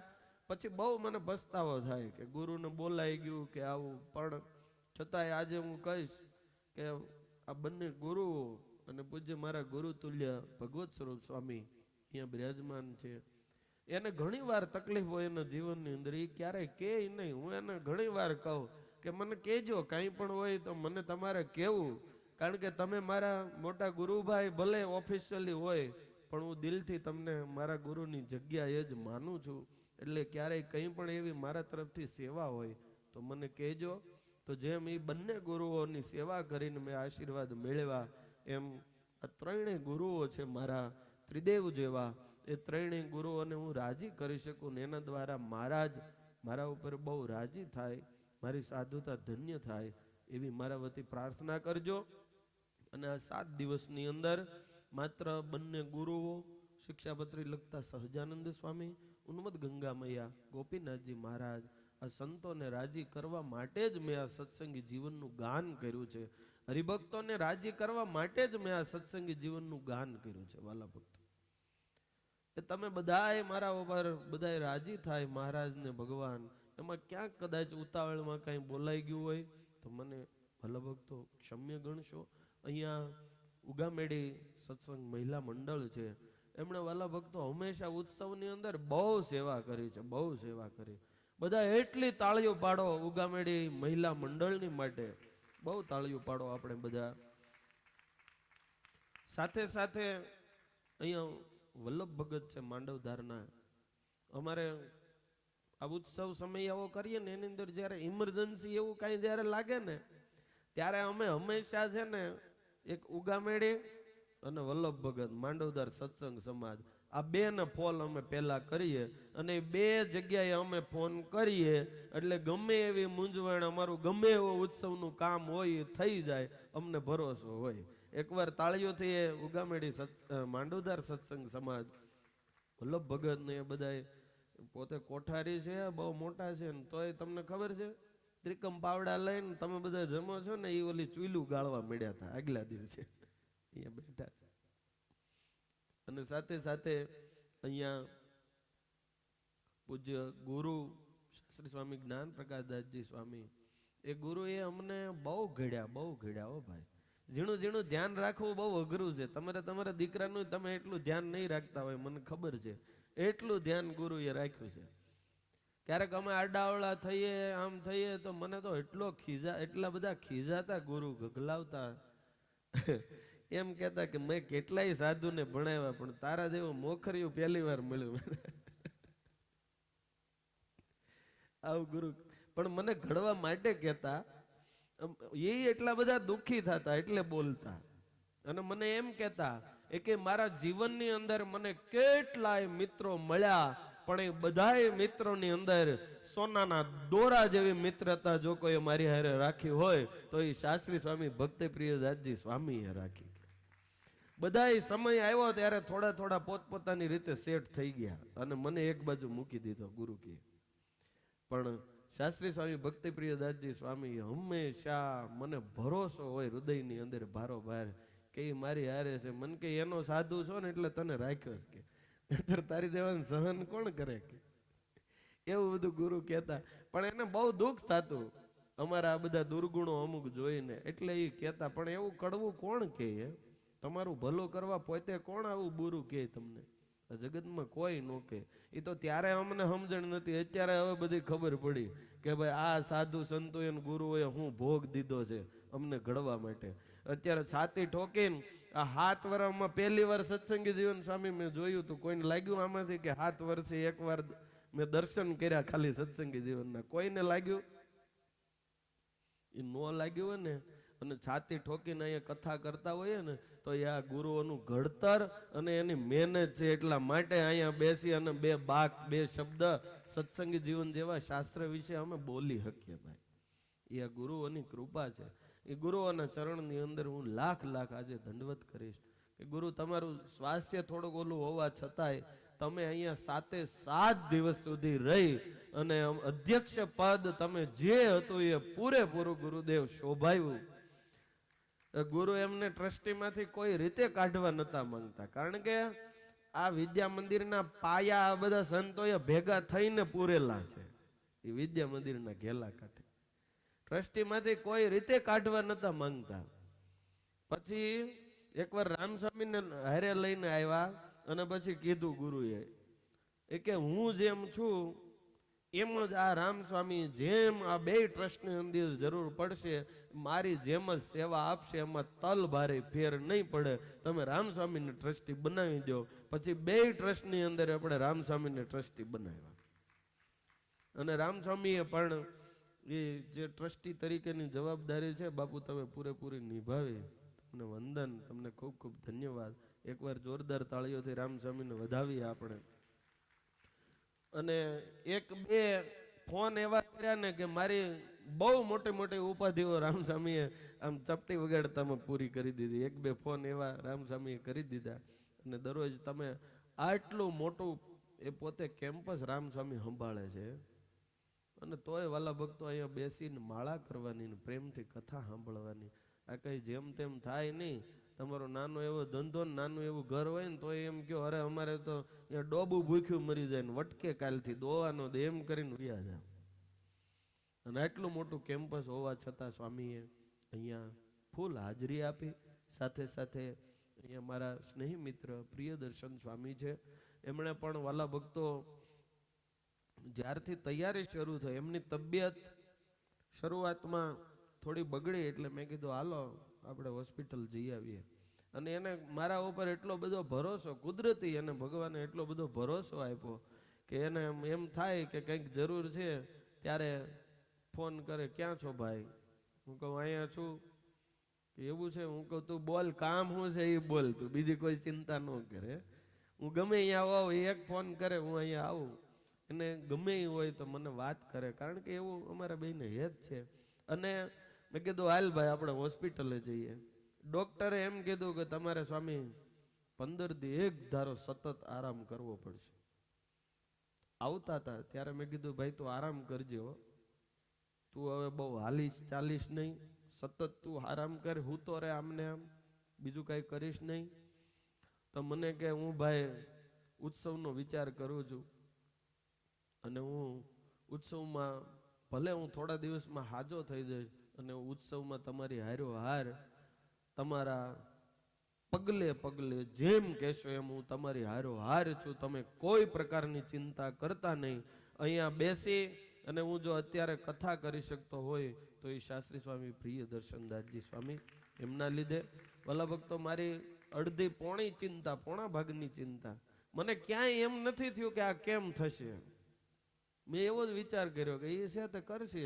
[SPEAKER 2] પછી બહુ મને પસ્તાવો થાય કે ગુરુને બોલાઈ ગયું કે આવું, પણ છતાંય આજે હું કહીશ કે આ બંને ગુરુઓ અને પૂજ્ય મારા ગુરુ તુલ્ય ભગવત સ્વરૂપ સ્વામી અહીંયા બિરાજમાન છે. એને ઘણી વાર તકલીફ હોય એના જીવનની અંદર, એ ક્યારેય કે નહીં. હું એને ઘણી વાર કહું કે મને કહેજો, કાંઈ પણ હોય તો મને તમારે કહેવું, કારણ કે તમે મારા મોટા ગુરુભાઈ ભલે ઓફિશિયલી હોય, પણ હું દિલથી તમને મારા ગુરુની જગ્યાએ જ માનું છું. એટલે ક્યારેય કંઈ પણ એવી મારા તરફથી સેવા હોય તો મને કહેજો. તો જેમ એ બંને ગુરુઓની સેવા કરીને મેં આશીર્વાદ મેળવ્યા, એમ આ ત્રણેય ગુરુઓ છે મારા ત્રિદેવ જેવા, એ ત્રણેય ગુરુઓને હું રાજી કરી શકું ને એના દ્વારા મહારાજ મારા ઉપર બહુ રાજી થાય, મારી સાધુતા ધન્ય થાય, એવી મારા વતી પ્રાર્થના કરજો. અને આ 7 દિવસની અંદર માત્ર બંને ગુરુઓ, શિક્ષાપત્રી લખતા સહજાનંદ સ્વામી, ઉન્મત્ત ગંગા મૈયા, ગોપીનાથજી મહારાજ, આ સંતોને રાજી કરવા માટે જ મેં આ સત્સંગી જીવનનું ગાન કર્યું છે. હરિભક્તોને રાજી કરવા માટે જ મેં આ સત્સંગી જીવનનું ગાન કર્યું છે. વાલા ભક્તો, એ તમે બધાએ મારા ઉપર બધાએ રાજી થાય, મહારાજ ને ભગવાન, એમાં ક્યાંક કદાચ ઉતાવળમાં કાંઈ બોલાઈ ગયું હોય તો મને ભલા ભક્તો ક્ષમ્ય ગણશો. અહીંયા ઉગામેડી સત્સંગ મહિલા મંડળ છે, એમણે વાલા ભક્તો હંમેશા ઉત્સવની અંદર બહુ સેવા કરી છે, બહુ સેવા કરી. બધા એટલી તાળીઓ પાડો ઉગામેડી મહિલા મંડળની માટે, બહુ તાળીઓ પાડો આપણે બધા. સાથે સાથે અહીંયા વલ્લભ ભગત છે માંડવધારના, અમારે આ ઉત્સવ સમય આવો કરીએ ને એની અંદર જ્યારે ઇમરજન્સી એવું કાંઈ જ્યારે લાગે ને ત્યારે અમે હંમેશા છે ને એક ઉગામેડી અને વલ્લભ ભગત માંડવધાર સત્સંગ સમાજ, આ બે ને ફોન અમે પહેલા કરીએ, અને બે જગ્યાએ અમે ફોન કરીએ એટલે ગમે એવી મૂંઝવણ, અમારું ગમે એવો ઉત્સવનું કામ હોય એ થઈ જાય, અમને ભરોસો હોય. એકવાર તાળીઓથી એ ઉગામેડી માંડવધાર સત્સંગ સમાજ, વલ્લભ ભગત ને એ બધા પોતે કોઠારી છે, બહુ મોટા છે, ને તોય તમને ખબર છે ત્રિકમ પાવડા લઈને તમે બધા જમો છો ને, એ ઓલી ચૂલું ગાળવા મળ્યા હતા આગલા દિવસે, અહીંયા બેઠા છે. અને સાથે સાથે અહીંયા પૂજ્ય ગુરુ શ્રી સ્વામી જ્ઞાન પ્રકાશદાસજી સ્વામી, એ ગુરુએ અમને બહુ ઘડ્યા હો ભાઈ. ઝીણું ઝીણું ધ્યાન રાખવું બહુ અઘરું છે. તમારા દીકરાનું તમે એટલું ધ્યાન નહીં રાખતા હોય, મને ખબર છે, એટલું ધ્યાન ગુરુએ રાખ્યું છે. ક્યારેક અમે આડાવડા થઈએ, આમ થઈએ તો મને તો એટલા બધા ખીજાતા ગુરુ, ગગલાવતા, એમ કહેતા કે મેં કેટલાય સાધુને ભણાવ્યા પણ તારા જેવું મોખરિયું પહેલી વાર મળ્યું. આવું ગુરુ પણ મને ઘડવા માટે કહેતા, એ એટલા બધા દુઃખી થતા એટલે બોલતા. અને મને એમ કહેતા કે મારા જીવનની અંદર મને કેટલાય મિત્રો મળ્યા, પણ એ બધાય મિત્રોની અંદર સોનાના દોરા જેવી મિત્રતા જો કોઈ મારી હારે રાખી હોય તો એ શાસ્ત્રી સ્વામી ભક્તિ પ્રિયદાસજી સ્વામીએ રાખી. બધાય સમય આવ્યો ત્યારે થોડા થોડા પોતપોતાની રીતે સેટ થઈ ગયા અને મને એક બાજુ મૂકી દીધો ગુરુ કે. પણ શાસ્ત્રી સ્વામી ભક્તિ પ્રિયદાસજી સ્વામી હંમેશા મને ભરોસો હોય હૃદયની અંદર ભારોભાર કે એ મારી હારે છે. મને કે એનો સાધુ છો ને એટલે તને રાખ્યો છે, કે તારી દેવાનું સહન કોણ કરે, કે એવું બધું ગુરુ કહેતા. પણ એને બહુ દુઃખ થતું અમારા આ બધા દુર્ગુણો અમુક જોઈને, એટલે એ કહેતા પણ એવું કડવું કોણ કે, તમારું ભલું કરવા પોતે કોણ આવું બુરું કે તમને, જગતમાં કોઈ નો કે. એ તો ત્યારે અમને સમજણ નથી, અત્યારે હવે બધી ખબર પડી કે ભાઈ આ સાધુ સંતો અને ગુરુઓએ હું ભોગ દીધો છે અમને ઘડવા માટે. અત્યારે છાતી ઠોકીને આ 7 વર્ષમાં પહેલી વાર સત્સંગી જીવન સ્વામી મેં જોયું હતું. કોઈને લાગ્યું આમાંથી કે 7 વર્ષે એકવાર મેં દર્શન કર્યા ખાલી સત્સંગી જીવનના? કોઈને લાગ્યું? એ નો લાગ્યું હોય ને, અને છાતી ઠોકીને અહીંયા કથા કરતા હોઈએ ને તો એ આ ગુરુઓનું ઘડતર અને એની મહેનત છે. એટલા માટે અહીંયા બેસી અને 2 બાક 2 શબ્દ સત્સંગી જીવન જેવા શાસ્ત્ર વિશે અમે બોલી શકીએ ભાઈ. એ આ ગુરુઓની કૃપા છે. એ ગુરુઓના ચરણની અંદર હું લાખ આજે દંડવત કરીશ કે ગુરુ તમારું સ્વાસ્થ્ય થોડુંક ઓલું હોવા છતાંય તમે અહીંયા 7 દિવસ સુધી રહી અને અધ્યક્ષ પદ તમે જે હતું એ પૂરેપૂરું ગુરુદેવ શોભાવ્યું. ગુરુ એમને ટ્રસ્ટીમાંથી કોઈ રીતે કાઢવા નતા માંગતા, કારણ કે આ વિદ્યા મંદિરના પાયા આ બધા સંતોએ ભેગા થઈને પૂરેલા છે. એ વિદ્યા મંદિરના ઘેલા કાંઠે ટ્રસ્ટીમાંથી કોઈ રીતે કાઢવા નતા માંગતા. પછી એકવાર રામસ્વામીને હારે લઈને આવ્યા અને પછી કીધું ગુરુએ એ કે હું જેમ છું એમ જ આ રામસ્વામી જેમ આ બે ટ્રસ્ટની અંદર જરૂર પડશે મારી જેમ જ સેવા આપશે, એમાં તલ ભારે ફેર નહીં પડે. તમે રામસ્વામીને ટ્રસ્ટી બનાવી દો. પછી બે ટ્રસ્ટની અંદર આપણે રામસ્વામીને ટ્રસ્ટી બનાવ્યા અને રામસ્વામીએ પણ એ જે ટ્રસ્ટી તરીકેની જવાબદારી છે બાપુ તમે પૂરેપૂરી નિભાવી. તમને વંદન, તમને ખૂબ ખૂબ ધન્યવાદ. એકવાર જોરદાર તાળીઓથી રામસ્વામીને વધાવીએ આપણે. અને એક બે ફોન એવા કર્યા ને કે મારી બહુ મોટી મોટી ઉપાધિઓ રામસ્વામીએ આમ ચપટી વગાડતામાં પૂરી કરી દીધી. એક બે ફોન એવા રામસ્વામીએ કરી દીધા. અને દરરોજ તમે આટલું મોટું એ પોતે કેમ્પસ રામસ્વામી સંભાળે છે અને તોય વાલા ભક્તો અહીંયા બેસીને માળા કરવાની ને પ્રેમથી કથા સાંભળવાની. આ કઈ જેમ તેમ થાય નહીં. તમારો નાનો એવો ધંધો ને નાનું એવું ઘર હોય ને તો એમ કહો અરે અમારે તો અહીંયા ડોબું ભૂખ્યું મરી જાય ને વટકે કાલથી દોવાનો દે એમ કરીને વ્યા જાય. અને આટલું મોટું કેમ્પસ હોવા છતાં સ્વામીએ અહીંયા ફૂલ હાજરી આપી. સાથે સાથે અહીંયા મારા સ્નેહી મિત્ર પ્રિયદર્શન સ્વામી છે, એમણે પણ વાલા ભક્તો જ્યારથી તૈયારી શરૂ થઈ એમની તબિયત શરૂઆતમાં થોડી બગડી એટલે મેં કીધું હાલો આપણે હોસ્પિટલ જઈ આવીએ. અને એને મારા ઉપર એટલો બધો ભરોસો, કુદરતી એને ભગવાને એટલો બધો ભરોસો આપ્યો કે એને એમ થાય કે કંઈક જરૂર છે ત્યારે ફોન કરે, ક્યાં છો ભાઈ? હું કહું અહીંયા છું. એવું છે? હું કહું તું બોલ, કામ શું છે એ બોલ, તું બીજી કોઈ ચિંતા ન કરે. હું ગમે અહીંયા આવું, એક ફોન કરે હું અહીંયા આવું. એને ગમે એ હોય તો મને વાત કરે, કારણ કે એવું અમારા બેને હેત છે. અને મેં કીધું હાલ ભાઈ આપણે હોસ્પિટલે જઈએ. ડોક્ટરે એમ કીધું કે તમારે સ્વામી 15 દી એક ધારો સતત આરામ કરવો પડશે. આવતા હતા ત્યારે મેં કીધું ભાઈ તું આરામ કરજે હો, તું હવે બહુ હાલીશ ચાલીશ નહીં, સતત તું આરામ કર, હું તો રે આમને આમ, બીજું કાંઈ કરીશ નહીં. તો મને કે હું ભાઈ ઉત્સવનો વિચાર કરું છું અને હું ઉત્સવમાં ભલે હું થોડા દિવસમાં હાજો થઈ જઈશ અને ઉત્સવમાં તમારી હારો હાર તમારા પગલે પગલે જેમ કહેશો એમ હું તમારી હારો હાર છું. તમે કોઈ પ્રકારની ચિંતા કરતા નહીં. અહીંયા બેસી અને હું જો અત્યારે કથા કરી શકતો હોય તો એ શાસ્ત્રી સ્વામી પ્રિયદર્શનદાસજી સ્વામી, એમના લીધે. ભલા ભક્તો મારી અડધી પોણી ચિંતા, પોણા ભાગની ચિંતા, મને ક્યાંય એમ નથી થયું કે આ કેમ થશે. મેં એવો જ વિચાર કર્યો કે એ છે તે કરશે,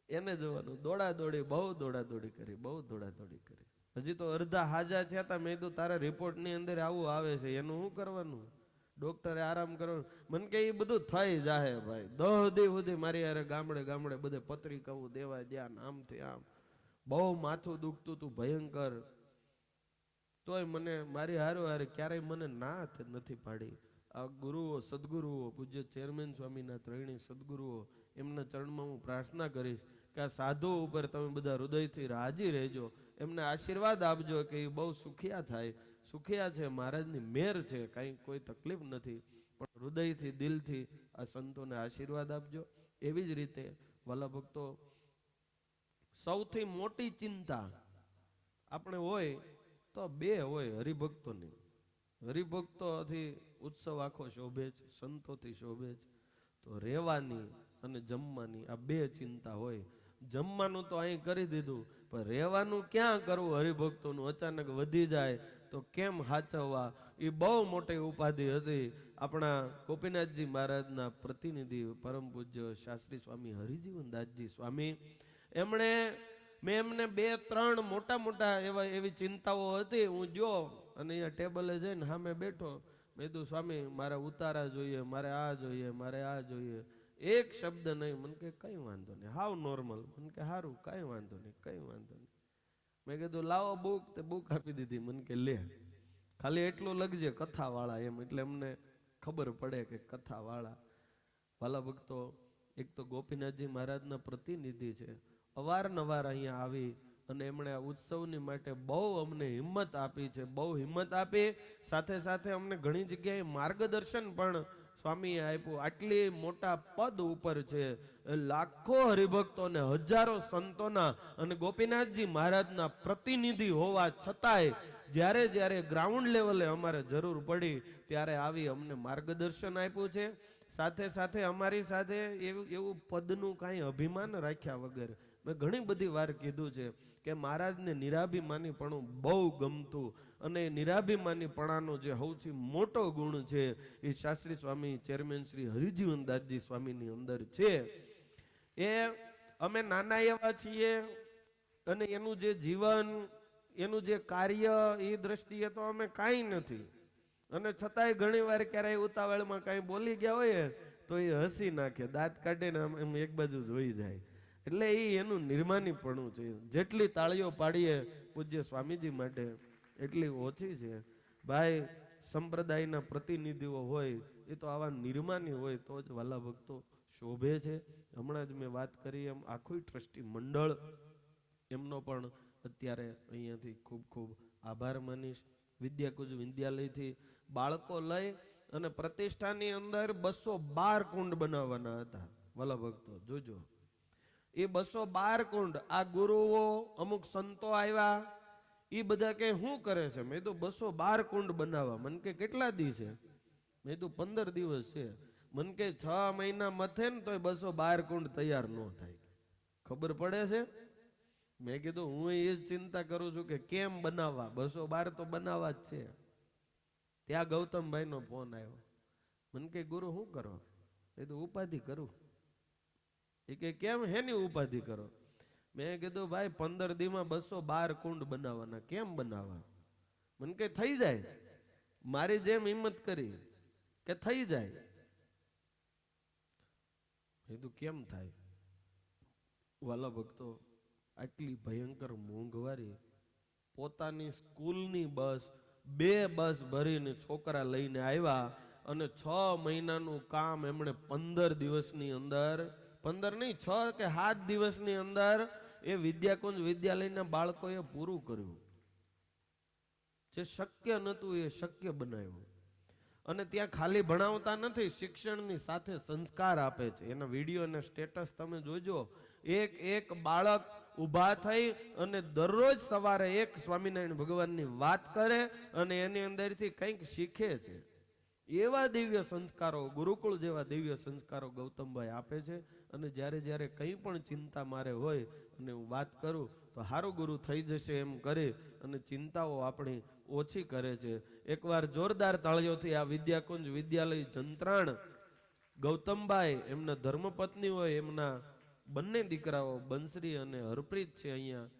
[SPEAKER 2] એને જોવાનું. દોડાદોડી, બહુ દોડાદોડી કરી, બહુ દોડાદોડી કરી. હજી તો અડધા હાજા થયા હતા. મેં કીધું તારા રિપોર્ટની અંદર આવું આવે છે, એનું શું કરવાનું? ડોક્ટરે આરામ કરવાનું. મને કે એ બધું થઈ જાય ભાઈ. 10 દી સુધી મારી યાર ગામડે ગામડે બધે પત્રિકાઓ દેવા જ્યાં આમથી આમ, બહુ માથું દુખતું હતું ભયંકર. તોય મને મારી હારો હારે ક્યારેય મને ના નથી પાડી. આ ગુરુઓ, સદગુરુઓ, પૂજ્ય ચેરમેન સ્વામીના ત્રણેય સદગુરુઓ, એમના ચરણમાં હું પ્રાર્થના કરીશ કે આ સાધુ ઉપર તમે બધા હૃદયથી રાજી રહેજો, એમને આશીર્વાદ આપજો કે એ બહુ સુખિયા થાય. સુખિયા છે, મહારાજની મેર છે, કાંઈ કોઈ તકલીફ નથી, પણ હૃદયથી દિલથી આ સંતોને આશીર્વાદ આપજો. એવી જ રીતે વાલા ભક્તો સૌથી મોટી ચિંતા આપણે હોય તો બે હોય હરિભક્તોની. હરિભક્તોથી ઉત્સવ આખો શોભે છે, સંતોથી શોભે છે. તો રહેવાની અને જમવાની આ બે ચિંતા હોય. જમવાનું તો અહીં કરી દીધું, પણ રહેવાનું ક્યાં કરવું હરિભક્તોનું અચાનક વધી જાય તો કેમ હાચવવા, એ બહુ મોટી ઉપાધિ હતી. આપણા ગોપીનાથજી મહારાજના પ્રતિનિધિ પરમ પૂજ્ય શાસ્ત્રી સ્વામી હરિજીવનદાસજી સ્વામી, મેં એમને 2-3 મોટા એવી ચિંતાઓ હતી. હું જો અને અહીંયા ટેબલે જઈને સામે બેઠો, મેં કીધું સ્વામી મારે ઉતારા જોઈએ, મારે આ જોઈએ, મારે આ જોઈએ. એક શબ્દ નહીં. મને કે કઈ વાંધો નહીં, હાવ નોર્મલ. મને કે સારું, કઈ વાંધો નહીં, કઈ વાંધો નહીં. મેં કીધું લાવો બુક, તે બુક આપી દીધી. મને કે લે, ખાલી એટલું લખજે કથાવાળા એમ, એટલે અમને ખબર પડે કે કથાવાળા. વાલા ભક્તો એક તો ગોપીનાથજી મહારાજના પ્રતિનિધિ છે, અવારનવાર અહીંયા આવી અને એમણે આ ઉત્સવની માટે બહુ અમને હિંમત આપી છે, બહુ હિંમત આપી. સાથે સાથે અમને ઘણી જગ્યાએ માર્ગદર્શન પણ સ્વામીએ આપ્યું. આટલી મોટા પદ ઉપર છે, લાખો હરિભક્તોને હજારો સંતોના અને ગોપીનાથજી મહારાજના પ્રતિનિધિ હોવા છતાંય જ્યારે જ્યારે ગ્રાઉન્ડ લેવલે અમારે જરૂર પડી ત્યારે આવી અમને માર્ગદર્શન આપ્યું છે. સાથે સાથે અમારી સાથે એવું પદનું કાંઈ અભિમાન રાખ્યા વગર મેં ઘણી બધી વાર કીધું છે કે મહારાજને નિરાભિમાનીપણું બહુ ગમતું, અને નિરાભિમાનીપણાનો જે સૌથી મોટો ગુણ છે એ શાસ્ત્રી સ્વામી ચેરમેન શ્રી હરિજીવનદાસજી સ્વામીની અંદર છે. એ અમે નાના એવા છીએ અને એનું જે જીવન, એનું જે કાર્ય, એ દ્રષ્ટિએ તો અમે કાંઈ નથી, અને છતાંય ઘણી વાર ક્યારેય ઉતાવળમાં કાંઈ બોલી ગયા હોય તો એ હસી નાખે, દાંત કાઢીને એમ એક બાજુ જોઈ જાય. એટલે એ એનું નિર્માનીપણું છે. જેટલી તાળીઓ પાડીએ પૂજ્ય સ્વામીજી માટે એટલી ઓછી છે. ભાઈ, સંપ્રદાયના પ્રતિનિધિઓ હોય એ તો આવા નિર્માની હોય તો જ વાલા ભક્તો શોભે છે. હમણાં જ મેં વાત કરી એમ આખું ટ્રસ્ટી મંડળ, એમનો પણ અત્યારે અહીંયાથી ખૂબ ખૂબ આભાર માનીશ. વિદ્યાકુંજ વિદ્યાલયથી બાળકો લઈ અને પ્રતિષ્ઠાની અંદર 212 કુંડ બનાવવાના હતા. વાલા ભક્તો જોજો, એ 212 કુંડ આ ગુરુઓ અમુક સંતો આવ્યા, એ બધા કે શું કરે છે? મેં તો 212 કુંડ બનાવવા. મને કે કેટલા દી છે? મેં તો 15 દિવસ છે. મને કે 6 મહિના મથે ને તોય 212 કુંડ તૈયાર ન થાય. ખબર પડે છે? મેં કીધું હું એ જ ચિંતા કરું છું કે કેમ બનાવવા. 212 તો બનાવવા જ છે. ત્યાં ગૌતમભાઈ નો ફોન આવ્યો. મને કે ગુરુ શું કરો? એ તો ઉપાધિ કરું. એ કે કેમ, હેની ઉપાધિ કરો? મેં કીધું ભાઈ 15 દીમાં 212 કુંડ બનાવવાના. કેમ બનાવવા? મને કે થઈ જાય. મારી જેમ હિંમત કરી કે થઈ જાય. એ તો કેમ થાય? વાલા ભક્તો, આટલી ભયંકર મોંઘવારી, પોતાની સ્કૂલની બસ 2 બસ ભરીને છોકરા લઈને આવ્યા અને 6 મહિનાનું કામ એમણે 15 દિવસની અંદર, 15 નહીં 6 કે 7 દિવસની અંદર એ વિદ્યાકુંજ વિદ્યાલયના બાળકોએ પૂરું કર્યું. જે શક્ય નહોતું એ શક્ય બનાવ્યું. અને ત્યાં ખાલી ભણાવતા નથી, શિક્ષણની સાથે સંસ્કાર આપે છે. એના વિડીયો અને સ્ટેટસ તમે જોજો. એક બાળક ઊભા થઈ અને દરરોજ સવારે એક સ્વામિનારાયણ ભગવાનની વાત કરે અને એની અંદરથી કંઈક શીખે છે. એવા દિવ્ય સંસ્કારો, ગુરુકુળ જેવા દિવ્ય સંસ્કારો ગૌતમભાઈ આપે છે. અને જ્યારે જ્યારે કંઈ પણ ચિંતા મારે હોય અને હું વાત કરું તો હારું ગુરુ થઈ જશે એમ કરી અને ચિંતાઓ આપણી ઓછી કરે છે. એકવાર જોરદાર તાળીઓથી આ વિદ્યાકુંજ વિદ્યાલય જંત્રાણ ગૌતમભાઈ, એમના ધર્મપત્ની હોય, એમના બંને દીકરાઓ બંસરી અને હરપ્રીત છે અહીંયા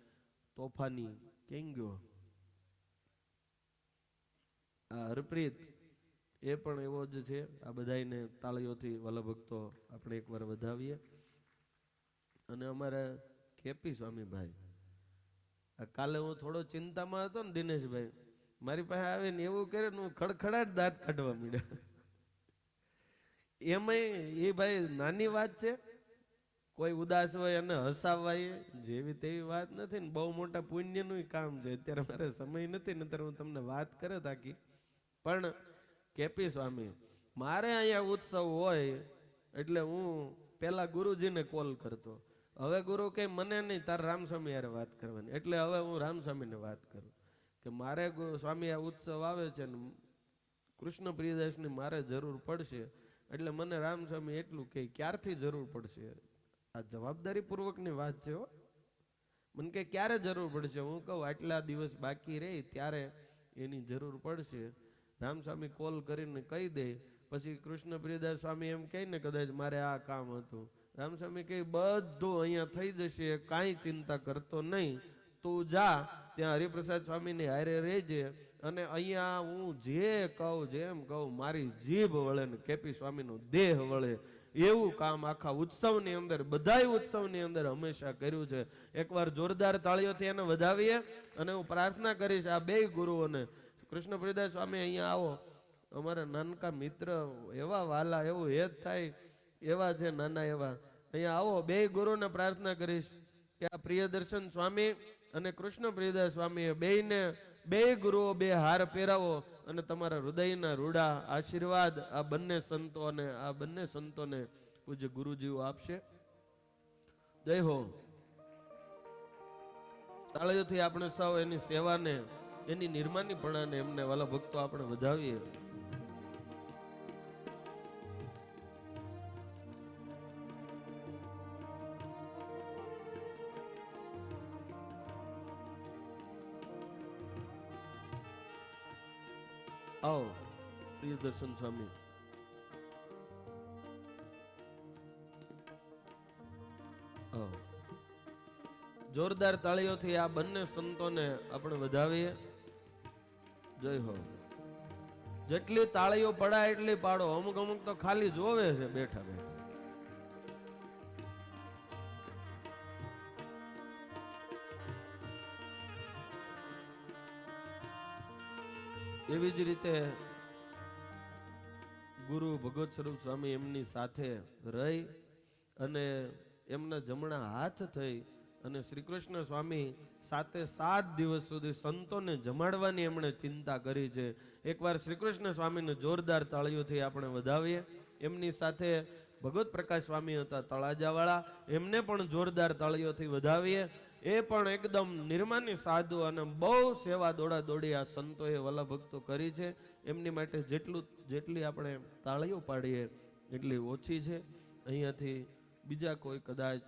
[SPEAKER 2] તોફાની. કેમ ગયો આ હરપ્રીત? એ પણ એવો જ છે. આ બધાને તાળીઓથી વાલા ભક્તો આપણે એકવાર વધાવીએ. અને અમારા કેપી સ્વામીભાઈ, કાલે હું થોડો ચિંતામાં હતો ને દિનેશભાઈ, મારી પાસે આવીને એવું કરે ને હું ખડખડાટ દાંત કાઢવા માંડ્યા. એમાંય એ ભાઈ નાની વાત છે, કોઈ ઉદાસ હોય અને હસાવવા જેવી તેવી વાત નથી ને, બહુ મોટા પુણ્યનું કામ છે. અત્યારે મારે સમય નથી ને હું તમને વાત કરે તાકી. પણ કેપી સ્વામી, મારે અહીંયા ઉત્સવ હોય એટલે હું પેલા ગુરુજીને કોલ કરતો. હવે ગુરુ કે મને નહીં, તાર રામસ્વામી યારે વાત કરવાની. એટલે હવે હું રામસ્વામીને વાત કરું કે મારે સ્વામી આ ઉત્સવ આવે છે ને કૃષ્ણ પ્રિયદાસની મારે જરૂર પડશે. એટલે મને રામસ્વામી એટલું કે ક્યારથી જરૂર પડશે? આ જવાબદારી પૂર્વકની વાત છે હો. મને કે ક્યારે જરૂર પડશે? હું કહું આટલા દિવસ બાકી રહે ત્યારે એની જરૂર પડશે. રામસ્વામી કોલ કરીને કહી દે. પછી કૃષ્ણ પ્રિયદાસ સ્વામી એમ કહે ને કદાચ મારે આ કામ હતું, રામસ્વામી કહે બધું અહીંયા થઈ જશે, કાંઈ ચિંતા કરતો નહીં, તું જા ત્યાં હરિપ્રસાદ સ્વામીની હારે રહેજે. અને અહીંયા હું જે કહું, જેમ કહું, મારી જીભ વળે ને કેપી સ્વામીનો દેહ વળે એવું કામ આખા ઉત્સવની અંદર, બધાય ઉત્સવની અંદર હંમેશા કર્યું છે. એકવાર જોરદાર તાળીઓથી એને વધાવીએ. અને હું પ્રાર્થના કરીશ આ બે ગુરુઓને, કૃષ્ણ પ્રિયદાસ સ્વામી અહીંયા આવો, અમારા નાનકા મિત્ર, એવા વાલા, એવું હેત થાય એવા છે, નાના એવા. અહીંયા આવો. બે ગુરુને પ્રાર્થના કરીશ કે આ પ્રિયદર્શન સ્વામી અને કૃષ્ણ પ્રિયદાસ સ્વામીએ બેયને બે ગુરુઓ બે હાર પહેરાવો અને તમારા હૃદયના રૂડા આશીર્વાદ આ બંને સંતોને પૂજ્ય ગુરુજીઓ આપશે. જય હો. તાળીઓથી આપણે સૌ એની સેવાને, એની નિર્માનીપણાને, એમને વાલા ભક્તો આપણે વધાવીએ. આવો પ્રિયદર્શન સ્વામી. આવો. જોરદાર તાળીઓથી આ બંને સંતોને આપણે વધાવીએ. જય હો. જેટલી તાળીઓ પડાય એટલી પાડો. અમુક અમુક તો ખાલી જોવે છે બેઠા બેઠા. એવી જ રીતે ગુરુ ભગવત સ્વરૂપ સ્વામી એમની સાથે રહી અને એમના જમણા હાથ થઈ અને શ્રી કૃષ્ણ સ્વામી 7 દિવસ સુધી સંતોને જમાડવાની એમણે ચિંતા કરી છે. એકવાર શ્રી કૃષ્ણ સ્વામીને જોરદાર તાળીઓથી આપણે વધાવીએ. એમની સાથે ભગવત પ્રકાશ સ્વામી હતા તળાજાવાળા, એમને પણ જોરદાર તાળીઓથી વધાવીએ. એ પણ એકદમ નિર્માની સાધુ અને બહુ સેવા દોડી આ સંતોએ વલ્લભ ભક્તો કરી છે. એમની માટે જેટલી આપણે તાળીઓ પાડીએ એટલી ઓછી છે. અહીંયાથી બીજા કોઈ કદાચ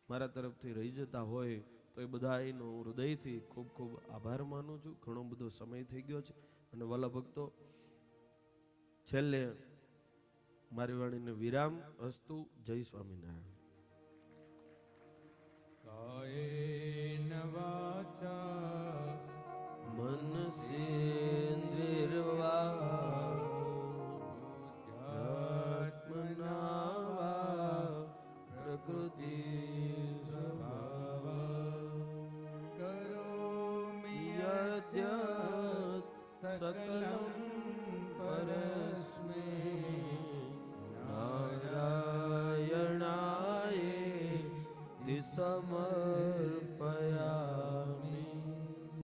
[SPEAKER 2] મારા તરફથી રહી જતા હોય તો એ બધાનો હૃદયથી ખૂબ ખૂબ આભાર માનું છું. ઘણો બધો સમય થઈ ગયો છે અને વલ્લભ ભક્તો છેલ્લે મારી વાણીને વિરામ અસ્તુ. જય સ્વામિનારાયણ.
[SPEAKER 3] કાયેન વાચા
[SPEAKER 2] મનસેન્દ્રિયર્વા આત્મના વા પ્રકૃતિ
[SPEAKER 3] સ્વભાવા કરોમિ
[SPEAKER 2] યદ્યત સકલં
[SPEAKER 3] સકલં
[SPEAKER 2] પરમ